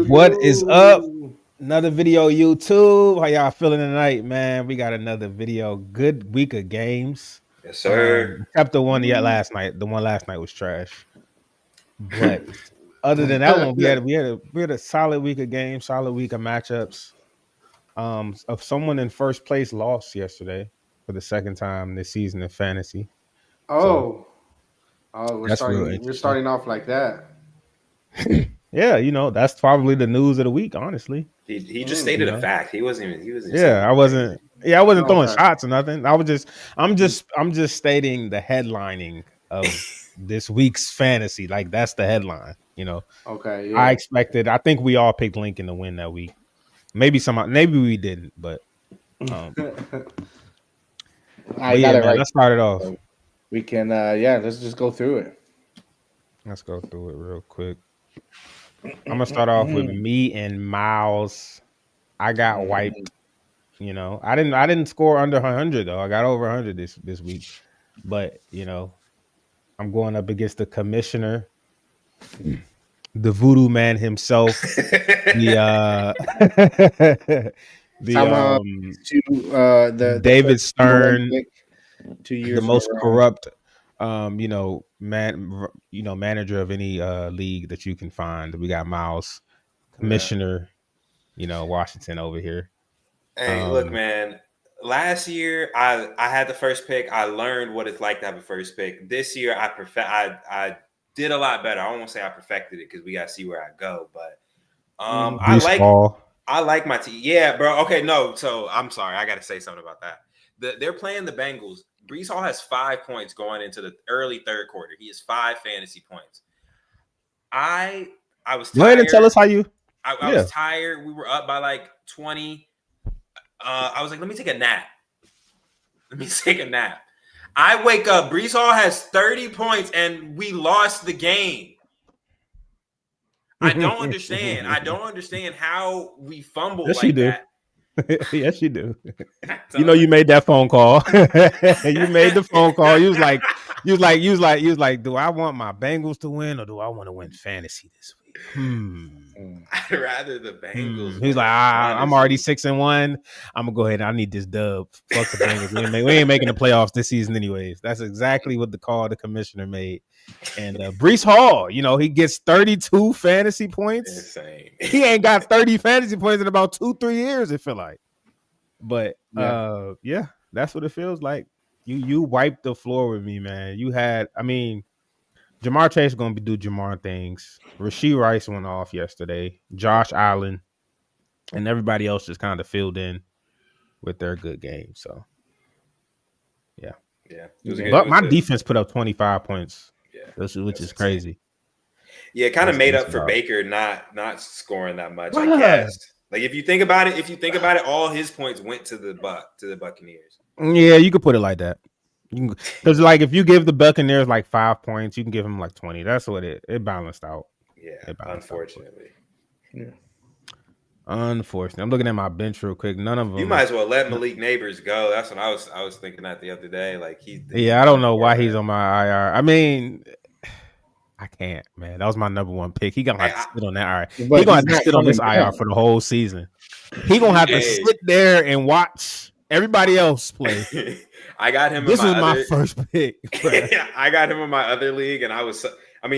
What is up? Yo. Another video, YouTube. How y'all feeling tonight, man? We got another video. Good week of games. Yes, sir. Except the one yet last night. The one last night was trash. But other than that one, we had a solid week of games, solid week of matchups. Of someone in first place lost yesterday for the second time this season in fantasy. So Oh, we're that's real starting. We're interesting. starting off like that. Yeah, that's probably the news of the week, honestly. He just stated You a know? fact. He wasn't saying Yeah, I anything. wasn't. Yeah, I wasn't throwing Okay. shots or nothing. I'm just stating the headlining of this week's fantasy. Like that's the headline. Okay. I Yeah. expected. I think we all picked Lincoln to win that week. Maybe maybe we didn't, but I yeah, got it man. right. Let's start it off. So we can, let's just go through it. Let's go through it real quick. I'm gonna start off with me and Miles. I got wiped. I didn't score under 100 though. I got over 100 this week, but I'm going up against the commissioner, the voodoo man himself, the Somehow to the David first number one Stern, pick 2 years the in a most row. corrupt manager of any league that you can find. We got Miles, commissioner, Washington over here. Hey, look, man. Last year, I had the first pick. I learned what it's like to have a first pick. This year, I did a lot better. I won't say I perfected it because we got to see where I go. But I like my team. Yeah, bro. Okay, no. So I'm sorry. I got to say something about that. They're playing the Bengals. Brees Hall has 5 points going into the early third quarter. He has 5 fantasy points. I was tired. Go ahead and tell us how you. I was tired. We were up by like 20. I was like, let me take a nap. I wake up. Brees Hall has 30 points, and we lost the game. I don't understand. How we fumbled that. Yes, you do. You made that phone call. You made the phone call. You was like, do I want my Bengals to win or do I want to win fantasy this week? I'd rather the Bengals. He's like, I'm already 6-1. I'm gonna go ahead. I need this dub. Fuck the Bengals. We ain't making the playoffs this season, anyways. That's exactly what the call the commissioner made. And Brees Hall, he gets 32 fantasy points. Insane. He ain't got 30 fantasy points in about 2-3 years. It feel like, but yeah, that's what it feels like. You wiped the floor with me, man. Jamar Chase is going to do Jamar things. Rashee Rice went off yesterday. Josh Allen and everybody else just kind of filled in with their good game. So, yeah. But my defense put up 25 points, which is crazy. Yeah, it kind of made up for Bicker not scoring that much, I guess. Like if you think about it, all his points went to the Buccaneers. Yeah, you could put it like that. Because if you give the Buccaneers like 5 points, you can give them like 20. That's what it balanced out. Yeah, unfortunately. Unfortunately, I'm looking at my bench real quick. None of them. You might as well let Malik Neighbors go. That's what I was thinking that the other day. Like I don't know why he's on my IR. I can't, man. That was my number one pick. He gonna have to sit on that IR. He gonna have to sit on this IR for the whole season. He gonna have to sit there and watch everybody else play. I got him. This was my first pick. I got him in my other league, and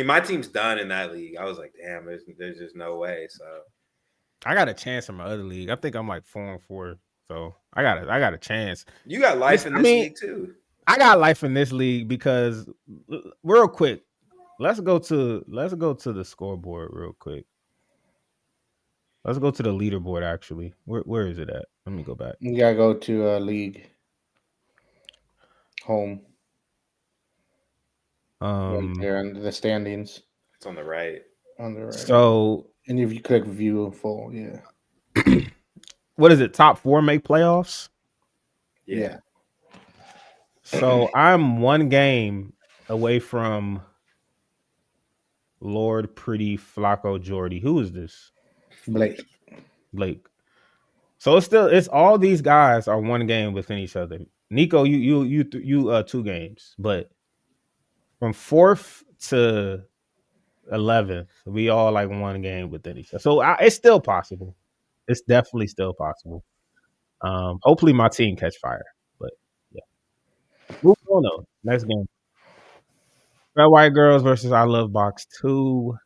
my team's done in that league. I was like, damn, there's just no way. So I got a chance in my other league. I think I'm like 4-4. So I got a chance. You got life in this league too. I got life in this league because real quick, let's go to the scoreboard real quick. Let's go to the leaderboard. Actually, where is it at? Let me go back. You gotta go to league home. Right there under the standings. It's on the right. So, and if you click view in full, yeah. What is it? Top 4 make playoffs? Yeah. So I'm 1 game away from Lord Pretty Flacco Jordy. Who is this? Blake. So it's all these guys are 1 game within each other. Nico, you 2 games, but from 4th to 11th. We all like one game within each other. So it's still possible. It's definitely still possible. Hopefully my team catch fire. But yeah. Moving on though. Next game. Red White Girls versus I Love Box 2.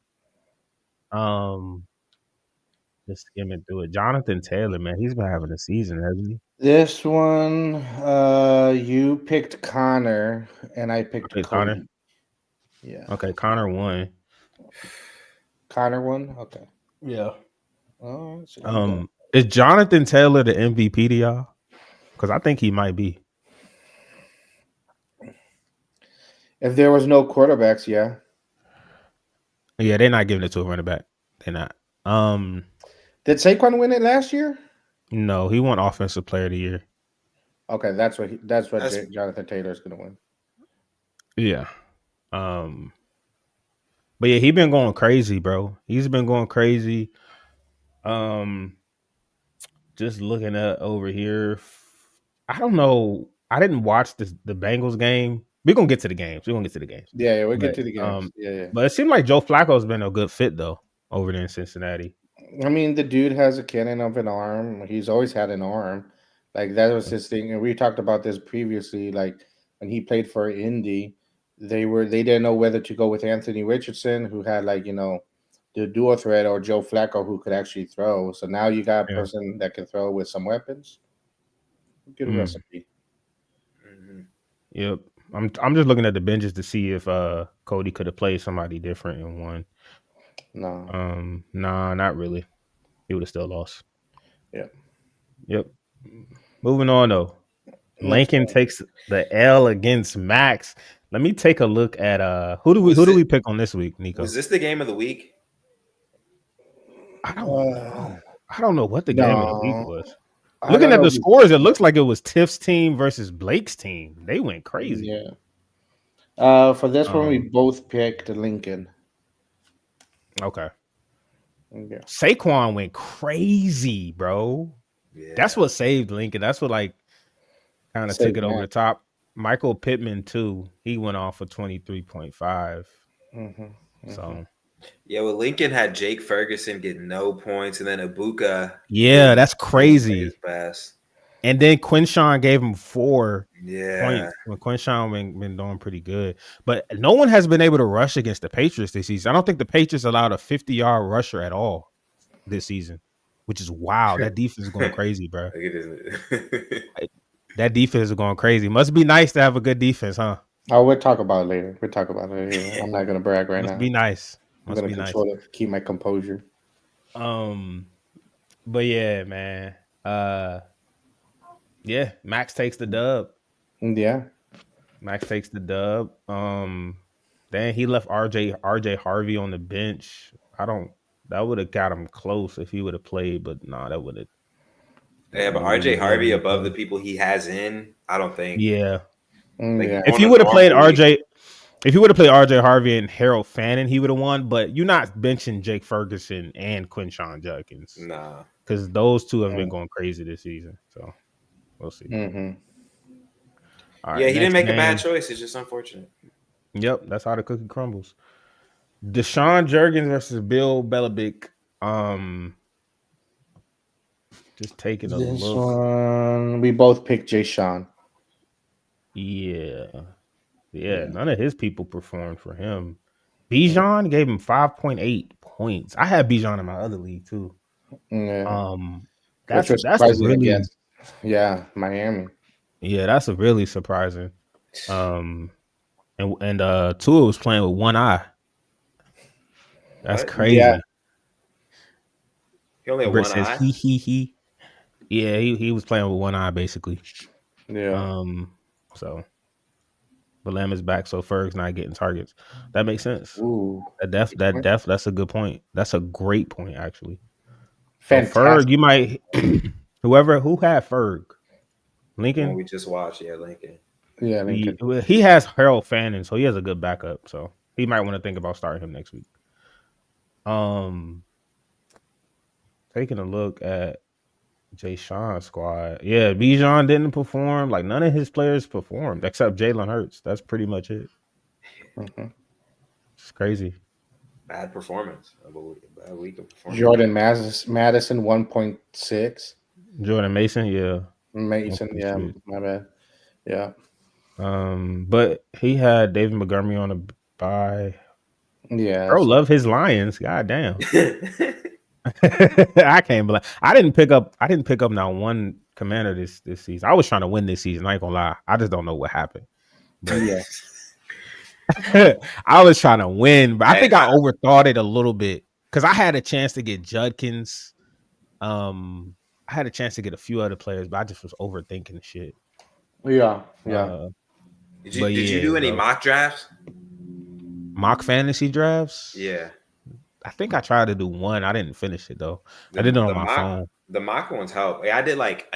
Just skimming through it. Jonathan Taylor, man, he's been having a season, hasn't he? This one, you picked Connor and I picked Okay, Cody. Connor. Yeah. Okay, Connor won. Connor won? Okay. Yeah. All right, so Is Jonathan Taylor the MVP to y'all? Because I think he might be. if there was no quarterbacks, yeah. Yeah, they're not giving it to a running back. They're not. Did Saquon win it last year? No, he won Offensive Player of the Year. Okay, that's what Jonathan Taylor's gonna win. Yeah. But yeah, he been going crazy, bro. He's been going crazy. Just looking at over here. I don't know. I didn't watch the Bengals game. We're gonna get to the games. Yeah, we'll get But to the games. Yeah. but it seemed like Joe Flacco's been a good fit though over there in Cincinnati. I mean, the dude has a cannon of an arm. He's always had an arm. Like that was his thing. And we talked about this previously. Like when he played for Indy, they didn't know whether to go with Anthony Richardson, who had the dual threat, or Joe Flacco, who could actually throw. So now you got a Yeah. person that can throw with some weapons. Good recipe. Mm-hmm. Yep. I'm just looking at the benches to see if Cody could have played somebody different and won. No. Nah, not really. He would have still lost. Yep. Moving on though. Lincoln takes the L against Max. Let me take a look at who do we pick on this week, Nico? Was this the game of the week? I don't know. I don't know what the game of the week was. I Looking don't at know the scores, it looks like it was Tiff's team versus Blake's team. They went crazy. Yeah. For this one, we both picked Lincoln. Okay. Yeah. Saquon went crazy, bro. Yeah. That's what saved Lincoln. That's what kind of took it over the top. Michael Pittman too. He went off for 23.5. So yeah, well, Lincoln had Jake Ferguson get no points, and then Ibuka. Yeah, that's crazy. His best. And then Quinshawn gave him 4 Yeah. points when Quinshawn been doing pretty good. But no one has been able to rush against the Patriots this season. I don't think the Patriots allowed a 50-yard rusher at all this season, which is wild. That defense is going crazy, bro. That defense is going crazy. Must be nice to have a good defense, huh? Oh, we'll talk about it later. I'm not going to brag right now. Must be nice. I'm going to control it, keep my composure. But yeah, man. Yeah, Max takes the dub. Yeah. Max takes the dub. Then he left RJ Harvey on the bench. That would have got him close if he would have played, but nah, that would have. Yeah, but RJ Harvey above the people he has in, I don't think. Yeah. Yeah. If you would have played RJ Harvey and Harold Fannin, he would have won. But you're not benching Jake Ferguson and Quinshawn Judkins. Nah. Because those two have been going crazy this season. So we'll see. Mm-hmm. All yeah, he didn't make a bad choice. It's just unfortunate. Yep, that's how the cookie crumbles. Deshaun Jurgens versus Bill Belichick. Just taking a this look. One, we both picked Jay Sean. Yeah. None of his people performed for him. Bijan gave him 5.8 points. I had Bijan in my other league too. Yeah. That's really against, Miami. Yeah, that's a really surprising. And Tua was playing with one eye. That's crazy. Yeah. He only had Britt one says eye. He. Yeah, he was playing with one eye basically. Yeah. So, but Lamb is back, so Ferg's not getting targets. That makes sense. Ooh. That's a good point. That's a great point, actually. Fantastic. So Ferg, you might who had Ferg? Lincoln. One we just watched, Lincoln. Yeah, Lincoln. He has Harold Fannin, so he has a good backup. So he might want to think about starting him next week. Taking a look at Jay Sean's squad. Yeah, Bijan didn't perform. Like none of his players performed except Jalen Hurts. That's pretty much it. Mm-hmm. It's crazy. Bad performance. Bad week of performance. Madison 1.6. Jordan Mason, yeah. Mason, Pretty yeah, sweet. my bad. Yeah, But he had David Montgomery on a bye. yeah. Bro, So love his Lions. God damn. I can't believe I didn't pick up. I didn't pick up not one commander this season. I was trying to win this season. I ain't gonna lie. I just don't know what happened. But yeah, I was trying to win, but I Hey, think I overthought it a little bit because I had a chance to get Judkins. I had a chance to get a few other players, but I just was overthinking shit. yeah. Uh, did but you yeah, do any bro. mock drafts? Mock fantasy drafts. Yeah. I think I tried to do one. I didn't finish it though. I The did it on the my mock phone. the mock ones help. Yeah, I did like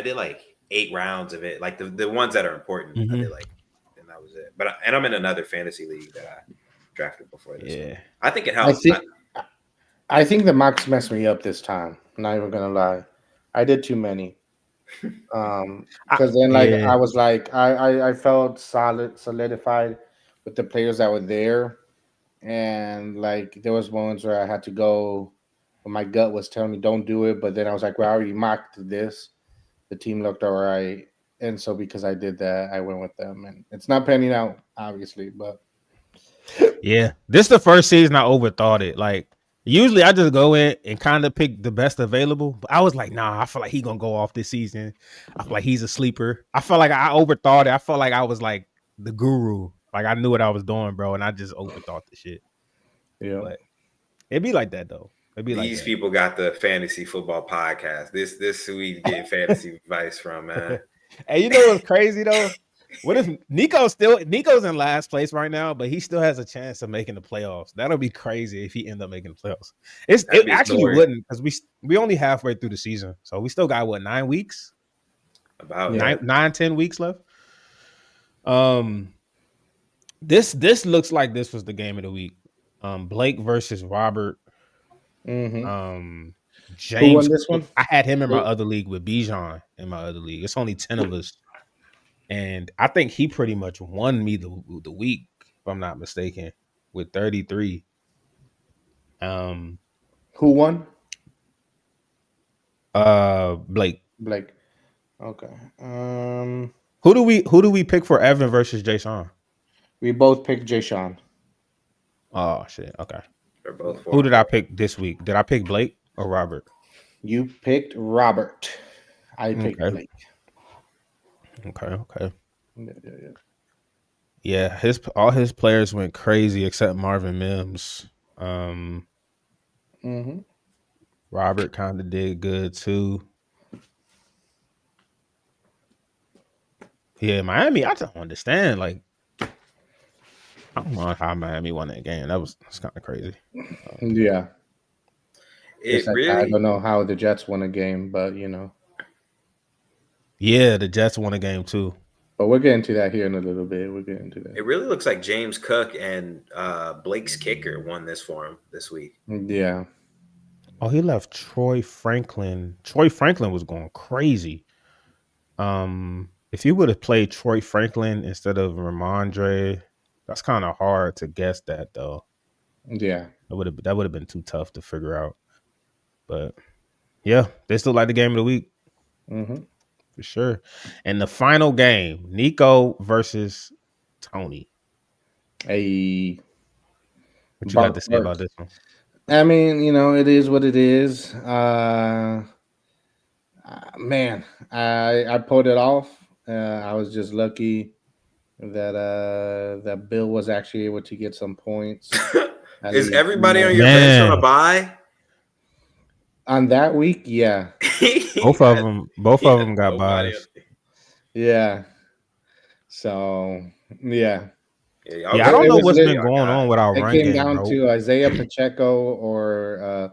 8 rounds of it. Like the ones that are important. I did Hmm. like, and that was it. But and I'm in another fantasy league that I drafted before this one. Yeah. I think it I helps. think I think the mocks messed me up this time. I'm not even gonna lie, I did too many. Because then like Yeah. I was like I felt solidified with the players that were there, and like there was moments where I had to go when my gut was telling me don't do it, but then I was like, well, I already mocked this. The team looked all right, and so because I did that, I went with them, and it's not panning out obviously, but Yeah. This is the first season I overthought it. Like usually I just go in and kind of pick the best available. But I was like, nah, I feel like he gonna go off this season. I feel like he's a sleeper. I felt like I overthought it. I felt like I was like the guru. Like I knew what I was doing, bro, and I just overthought the shit. yeah. But it'd be like that though. It'd be like These people got the fantasy football podcast. This who we get fantasy advice from, man. that. And you know what's crazy though? What if Nico's in last place right now, but he still has a chance of making the playoffs? That'll be crazy if he end up making the playoffs. That'd It be a actually story wouldn't because we only halfway through the season, so we still got what 9 weeks, about Yeah. yeah. 10 weeks left. Um, this looks like this was the game of the week. Blake versus Robert. Hmm. Um, Who won James this Cook. one? I had him in my Who- other league with Bijan in my other league. It's only 10 of us. And I think he pretty much won me the week, if I'm not mistaken, with 33. Um Who won? Blake. Blake. Okay. Who do we pick for Evan versus Jason? We both picked Jay Sean. Oh shit. Okay. They're both Who 4 and did I 4. pick this week? Did I pick Blake or Robert? You picked Robert. I picked Okay. Blake. Okay. Yeah. Yeah, all his players went crazy except Marvin Mims. Um Mm-hmm. Robert kind of did good too. Yeah, Miami, I don't understand. Like, I don't know how Miami won that game. That's kind of crazy. Yeah. Just It like I really don't know how the Jets won a game, but you know. Yeah, the Jets won a game too. But we'll get into that here in a little bit. We'll get into that. it really looks like James Cook and Blake's kicker won this for him this week. Yeah. Oh, he left Troy Franklin. Troy Franklin was going crazy. If you would have played Troy Franklin instead of Ramondre, that's kind of hard to guess that though. Yeah. That would have been too tough to figure out. But yeah, they still like the game of the week Mm-hmm. for sure. And the final game, Nico versus Tony. A What you got bark to say bark. about this one? I mean, you know, it is what it is. Man, I pulled it off. I was just lucky that Bill was actually able to get some points. At Is least everybody on more. your bench on a Man, bye? On that week, yeah. both of them, both He of has them got nobody. buys. Yeah. So yeah. Yeah, y'all Yeah, I go don't It know ahead was and what's get been lit. y'all going on guys. with our It run came game, down bro. to Isaiah Pacheco or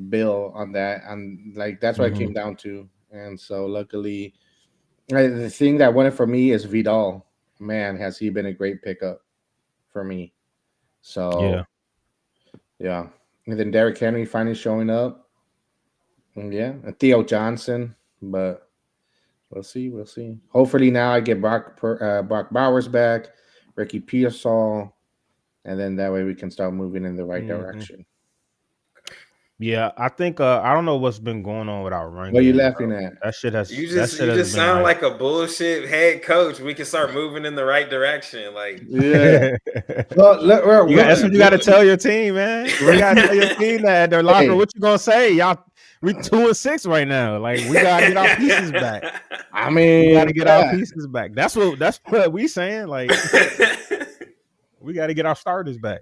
Bill on that, and like that's what it Hmm. came down to. And so luckily, the thing that won it for me is Vidal. Man, has he been a great pickup for me. Yeah, So yeah, and then Derrick Henry finally showing up. And yeah, and Theo Johnson, but we'll see. We'll see. Hopefully now I get Brock Bowers back, Ricky Pearsall, and then that way we can start moving in the right Mhm. direction. Yeah, I think I don't know what's been going on with our run What are you game, laughing bro. at? That shit has You that just shit has been sound like like a bullshit head coach. We can start moving in the right direction. Like Yeah. Well, that's what you got to tell your team, man. You got to tell your team that at their locker. Hey. What you gonna say, y'all? We 2-6 right now. Like we gotta get our pieces back. I We mean, gotta get our pieces back. That's what we saying. Like we gotta get our starters back.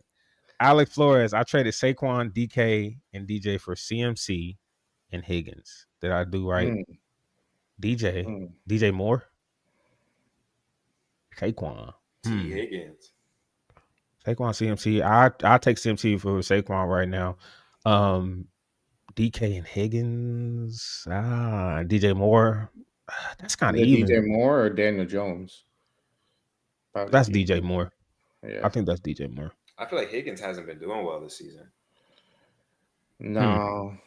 Alex Flores, I traded Saquon, DK, and DJ for CMC and Higgins. Did I do right? DJ Moore, Saquon, T. Higgins. Saquon, CMC. I take CMC for Saquon right now. DK and Higgins. DJ Moore. That's kind of even. DJ Moore or Daniel Jones? Probably That's DJ Moore. Yeah. I think that's DJ Moore. I feel like Higgins hasn't been doing well this season. No.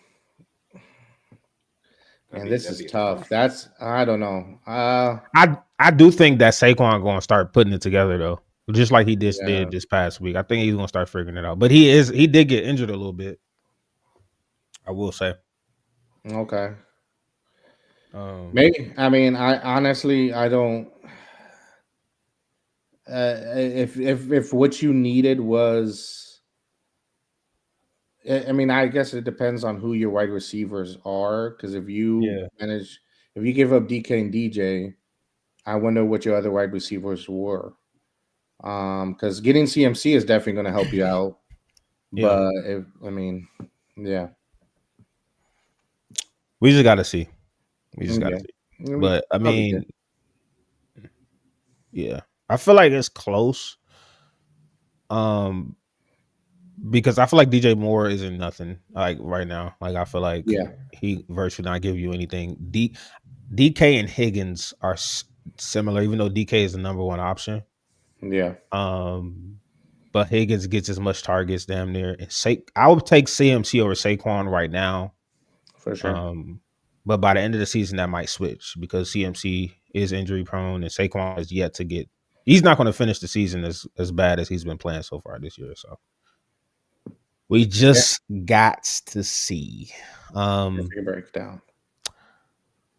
And this is tough. That's I don't know. I do think that Saquon going to start putting it together though, just like he did this past week. I think he's going to start figuring it out. But he did get injured a little bit. I will say. Okay. Maybe. I mean, I honestly I don't. If what you needed was, I mean, I guess it depends on who your wide receivers are. Because if you give up DK and DJ, I wonder what your other wide receivers were. Because getting CMC is definitely going to help you out. But we just got to see. We just got to see. But I mean, yeah, I feel like it's close. Because I feel like DJ Moore isn't nothing like right now. Like I feel like he virtually not give you anything. DK and Higgins are similar, even though DK is the number one option. Yeah. But Higgins gets as much targets damn near. I would take CMC over Saquon right now. For sure. But by the end of the season, that might switch because CMC is injury prone and Saquon is yet to get. He's not going to finish the season as bad as he's been playing so far this year. So we just got to see. Breakdown.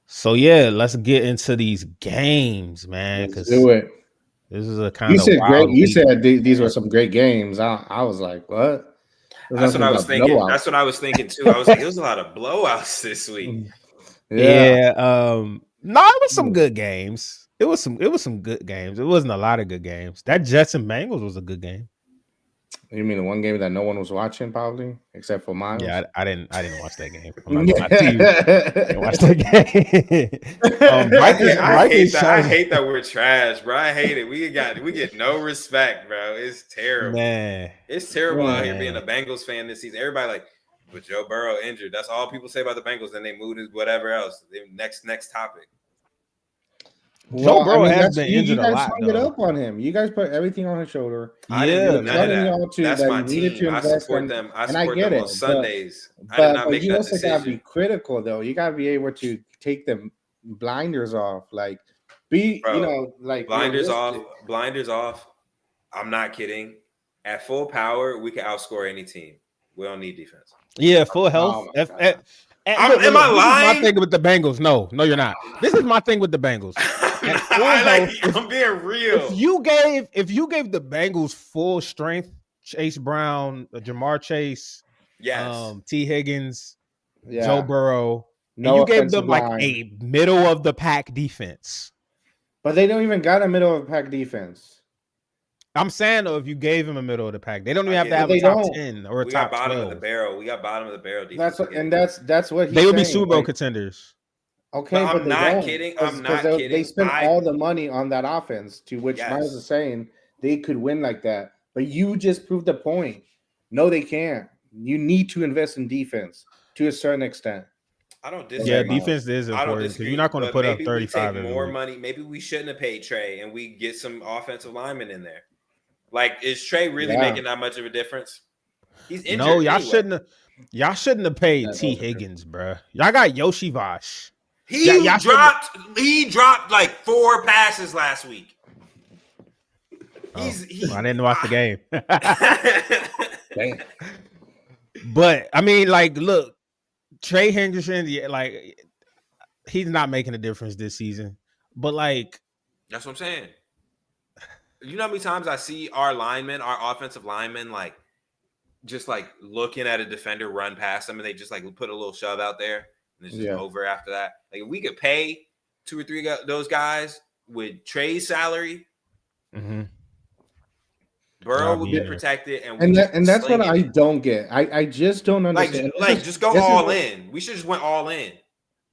So yeah, let's get into these games, man. Let's do it. This is a kind of wild great. You week. said these were some great games. I was like, what? That's what I was thinking. Blowouts. That's what I was thinking too. I was like, there's a lot of blowouts this week. Yeah. No, it was some good games. It was some good games. It wasn't a lot of good games. That Jets and Bengals was a good game. You mean the one game that no one was watching, probably, except for Miles? Yeah, I didn't watch that game. I'm not gonna lie to you. I didn't watch that game. I hate that we're trash, bro. I hate it. We get no respect, bro. It's terrible. Man. It's terrible out here being a Bengals fan this season. Everybody like, but Joe Burrow injured. That's all people say about the Bengals. Then they move to whatever else. Next topic. Joe Burrow has been injured a lot. You guys hung it up on him. You guys put everything on his shoulder. I didn't do none of that. That's my team. I support them. I support them on Sundays. But you also gotta be critical, though. You gotta be able to take the blinders off. Like, blinders off. Blinders off. I'm not kidding. At full power, we can outscore any team. We don't need defense. Yeah, full health. Am I lying? My thing with the Bengals. No, you're not. This is my thing with the Bengals. I'm being real. If you gave the Bengals full strength, Chase Brown, Jamar Chase, T. Higgins, Joe Burrow, and you gave them like a middle of the pack defense. But they don't even got a middle of the pack defense. I'm saying though, if you gave him a middle of the pack, they don't even have to have a top 10 or a top 12. Bottom of the barrel. We got bottom of the barrel defense. That's what they would be Super Bowl contenders. Okay, but I'm not kidding. I'm not kidding. They spent all the money on that offense, to which Miles is saying they could win like that. But you just proved the point. No, they can't. You need to invest in defense to a certain extent. I don't disagree. Yeah, defense is important because you're not going to put up 35. We take more money. Maybe we shouldn't have paid Trey, and we get some offensive linemen in there. Like, is Trey really making that much of a difference? He's injured. No, y'all shouldn't have paid T. Higgins, bro. Y'all got Yoshi Vosh. He dropped like 4 passes last week. I didn't watch the game. Damn. But I mean, like, look, Trey Henderson, yeah, like he's not making a difference this season. But like, That's what I'm saying. You know how many times I see our linemen, our offensive linemen, like just like looking at a defender run past them, and they just like put a little shove out there, and it's just over after that. Like if we could pay 2 or 3 those guys with Trey's salary, Burrow would be protected, and that's what I don't get. I just don't understand. Like just go all in. We should just went all in.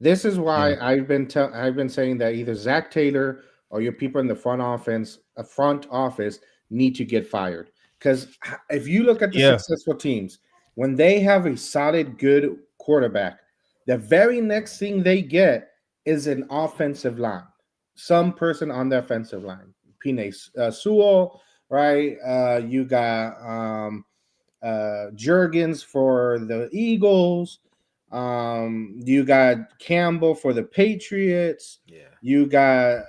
This is why I've been saying that either Zach Taylor or your people in the front office need to get fired. Because if you look at the successful teams, when they have a solid, good quarterback, the very next thing they get is an offensive line. Some person on the offensive line. Pine Sewell, right? You got Jurgens for the Eagles. You got Campbell for the Patriots. Yeah. You got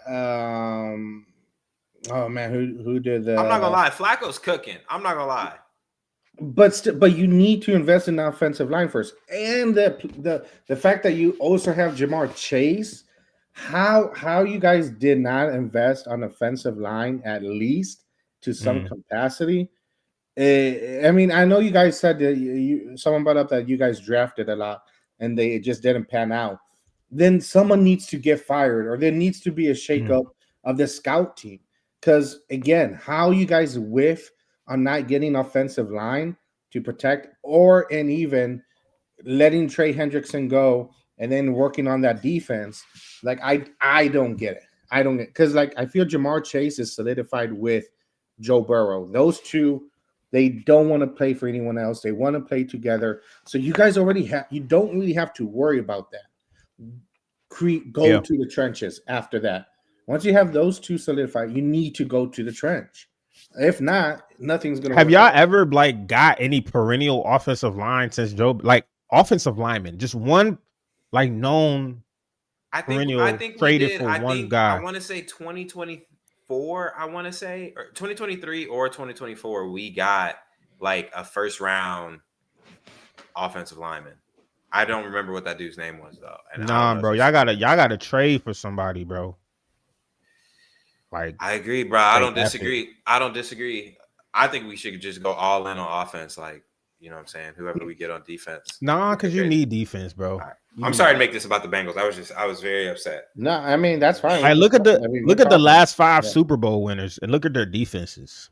oh man, who did the? I'm not gonna lie, Flacco's cooking. I'm not gonna lie. But you need to invest in the offensive line first, and the fact that you also have Jamar Chase. How you guys did not invest on offensive line at least to some capacity? I mean, I know you guys said that someone brought up that you guys drafted a lot and it just didn't pan out. Then someone needs to get fired, or there needs to be a shakeup of the scout team. Because again, how you guys whiff on not getting offensive line to protect, and even letting Trey Hendrickson go and then working on that defense. Like I don't get it. I don't get, because like I feel Jamar Chase is solidified with Joe Burrow. Those two, they don't want to play for anyone else. They want to play together. So you guys already have. You don't really have to worry about that. Go to the trenches after that. Once you have those two solidified, you need to go to the trench. If not, nothing's gonna. Have y'all ever like got any perennial offensive line since Joe? Like offensive lineman, just one like known. I think we did. I want to say 2024. I want to say or 2023 or 2024. We got like a first round offensive lineman. I don't remember what that dude's name was though. And bro, y'all gotta trade for somebody, bro. Like I agree, bro. I don't disagree. I think we should just go all in on offense. Like, you know what I'm saying? Whoever we get on defense. Because you need defense, bro. Right. I'm sorry to make this about the Bengals. I was very upset. No, I mean that's fine. Like, look at the last 5 Super Bowl winners and look at their defenses.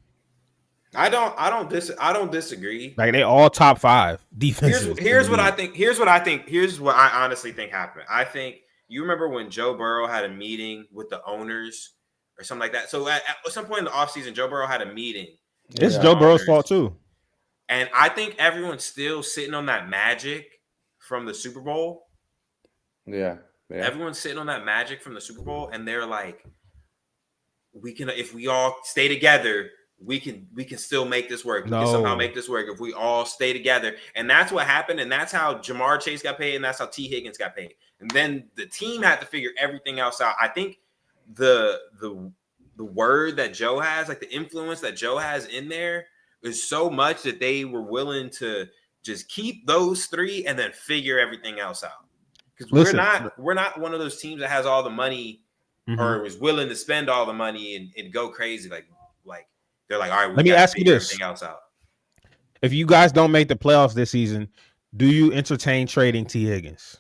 I don't disagree. Like they all top 5 defenses. Here's what I think. Here's what I honestly think happened. I think you remember when Joe Burrow had a meeting with the owners or something like that. So at some point in the offseason, Joe Burrow had a meeting. It's Joe Burrow's fault too. And I think everyone's still sitting on that magic from the Super Bowl. Yeah. Everyone's sitting on that magic from the Super Bowl, and they're like, we can, if we all stay together, we can still make this work. We can somehow make this work if we all stay together. And that's what happened. And that's how Jamar Chase got paid, and that's how T. Higgins got paid. And then the team had to figure everything else out. I think the word that Joe has, like the influence that Joe has in there, is so much that they were willing to just keep those 3 and then figure everything else out. Because we're not one of those teams that has all the money or is willing to spend all the money and go crazy. Like they're like, all right, let me ask you this: everything else out. If you guys don't make the playoffs this season, do you entertain trading T. Higgins?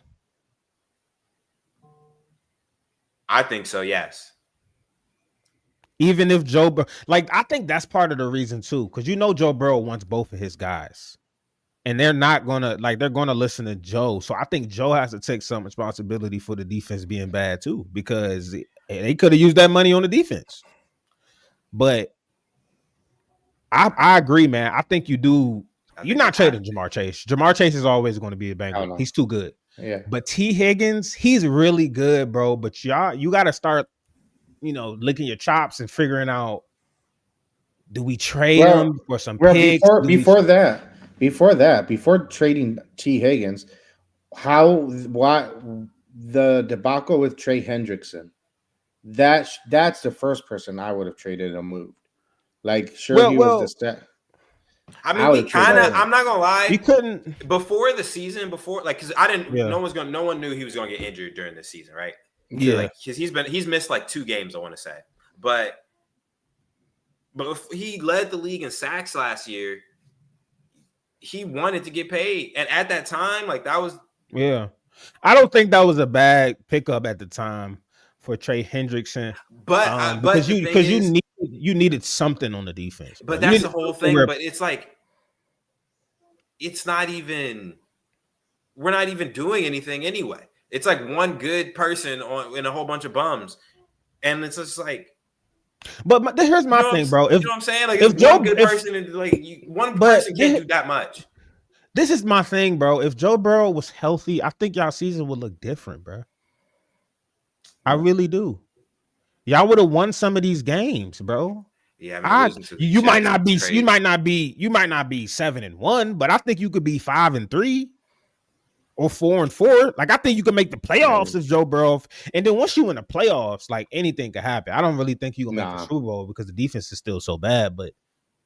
I think so. Yes. Even if I think that's part of the reason too, because Joe Burrow wants both of his guys, and they're not gonna they're gonna listen to Joe. So I think Joe has to take some responsibility for the defense being bad too, because they could have used that money on the defense. But I agree, man. I think you do. You're not trading Jamar Chase. Jamar Chase is always going to be a Bengal. He's too good. Yeah. But T. Higgins, he's really good, bro. But you got to start, licking your chops and figuring out, do we trade him for some picks? Before trading T. Higgins, the debacle with Trey Hendrickson, that's the first person I would have traded and moved. Like, sure, Well, he was the well, stat. I mean, I we would say kind of. that. I'm not gonna you lie. couldn't. Before the season, because I didn't. Yeah, No one knew he was gonna get injured during this season, right? yeah. Like, because he's missed like 2 games, I want to say, but if he led the league in sacks last year. He wanted to get paid, and at that time, like that was. Yeah, I don't think that was a bad pickup at the time for Trey Hendrickson, But the thing because is, you needed something on the defense, bro. but You that's the needed whole something thing. where, But it's like it's not even. We're not even doing anything anyway. It's like one good person in a whole bunch of bums, and it's just like. but here's my thing, bro. You know what I'm saying? Like it's one good person, and like one but person can't do that much. this is my thing, bro. If Joe Burrow was healthy, I think y'all season would look different, bro. I really do. Y'all would have won some of these games, bro. Yeah, I mean, losing to the You might Jets not is be crazy. you might not be 7-1, but I think you could be 5-3 or 4-4. Like I think you can make the playoffs if Joe Burrow. And then once you in the playoffs, like anything could happen. I don't really think you gonna make the Super Bowl because the defense is still so bad. But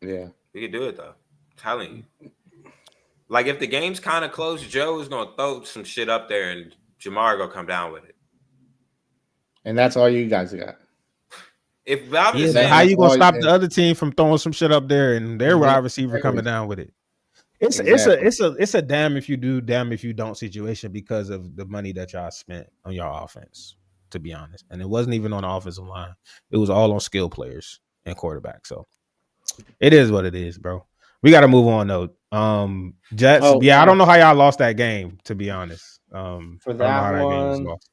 we could do it though. I'm telling you. Like if the game's kind of close, Joe is gonna throw some shit up there, and Jamar gonna come down with it. And that's all you guys got. If I'm yeah, just but saying, how you gonna stop the other team from throwing some shit up there and their wide receiver Exactly. coming down with it? It's a damn if you do, damn if you don't situation because of the money that y'all spent on your offense, to be honest. And it wasn't even on the offensive line. It was all on skill players and quarterback. So it is what it is, bro. We got to move on though. Jets. I don't know how y'all lost that game, to be honest. For that, I don't know how that game was one, lost.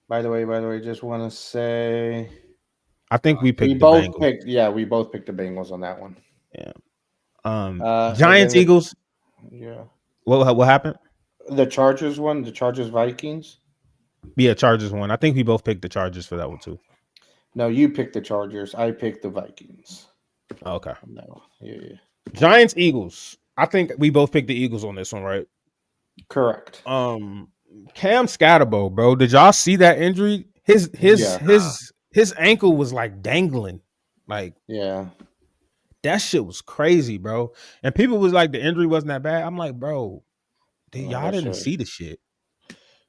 By the way, just want to say, I think we picked we the both Bengals. we both picked the Bengals on that one. Yeah. Giants, Eagles. Yeah. What happened? The Chargers one, the Chargers Vikings. Yeah, Chargers won. I think we both picked the Chargers for that one too. No, you picked the Chargers. I picked the Vikings. Okay. No. Yeah. Giants, Eagles. I think we both picked the Eagles on this one, right? Correct. Cam Scatterbo, bro. Did y'all see that injury? His ankle was like dangling. Like, yeah. That shit was crazy, bro. And people was like, the injury wasn't that bad. I'm like, bro, y'all didn't see the shit.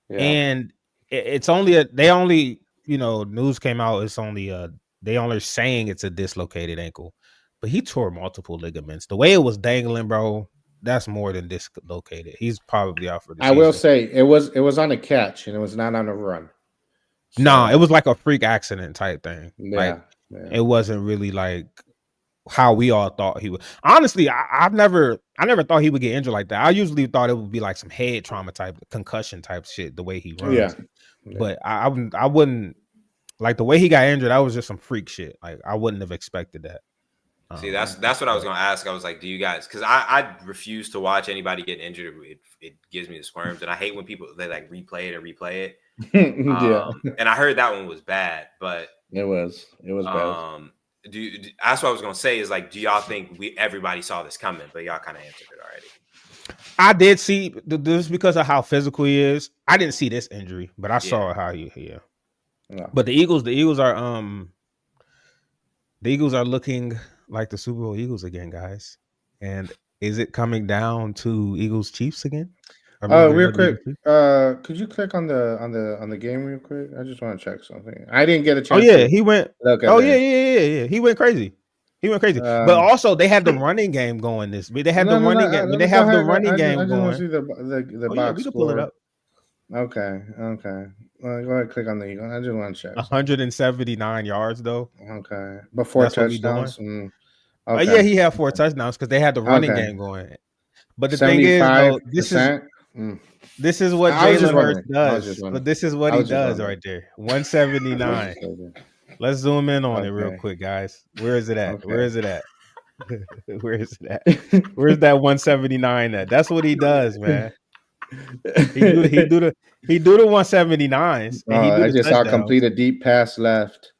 Yeah. And it's only news came out. It's only they only saying it's a dislocated ankle, but he tore multiple ligaments. The way it was dangling, bro, that's more than dislocated. He's probably out for the season. I will say it was on a catch and it was not on a run. So, nah, it was like a freak accident type thing. Yeah, it wasn't really like how we all thought he would. Honestly, I never thought he would get injured like that. I usually thought it would be like some head trauma type, concussion type shit, the way he runs. Yeah. But I wouldn't like the way he got injured. That was just some freak shit. Like I wouldn't have expected that. See, that's what I was gonna ask. I was like, do you guys? Because I refuse to watch anybody get injured. It gives me the squirms, and I hate when people they like replay it. Yeah. And I heard that one was bad, but it was bad. That's what I was gonna say is like, do y'all think everybody saw this coming? But y'all kind of answered it already. I did see this because of how physical he is. I didn't see this injury, but I saw how he. Yeah. But the Eagles are looking like the Super Bowl Eagles again, guys. And is it coming down to Eagles Chiefs again? Real quick, could you click on the game real quick? I just want to check something. I didn't get a chance. Oh yeah, he went. Yeah. He went crazy. But also they had the running game going. They had the running game. When they have the running game going, I just want to see the box. Yeah, we can pull it up. Okay. Go ahead, click on the Eagle. I just want to check. 179 yards though. Okay, before touchdowns. Okay. Yeah, he had 4 touchdowns because they had the running game going. But the thing is, though, this is what Jalen Hurts does. But this is what he does right there. 179. Let's zoom in on it real quick, guys. Where is it at? Okay. Where is it at? Where's that 179 at? That's what he does, man. He do the 179s. I just saw complete a deep pass left.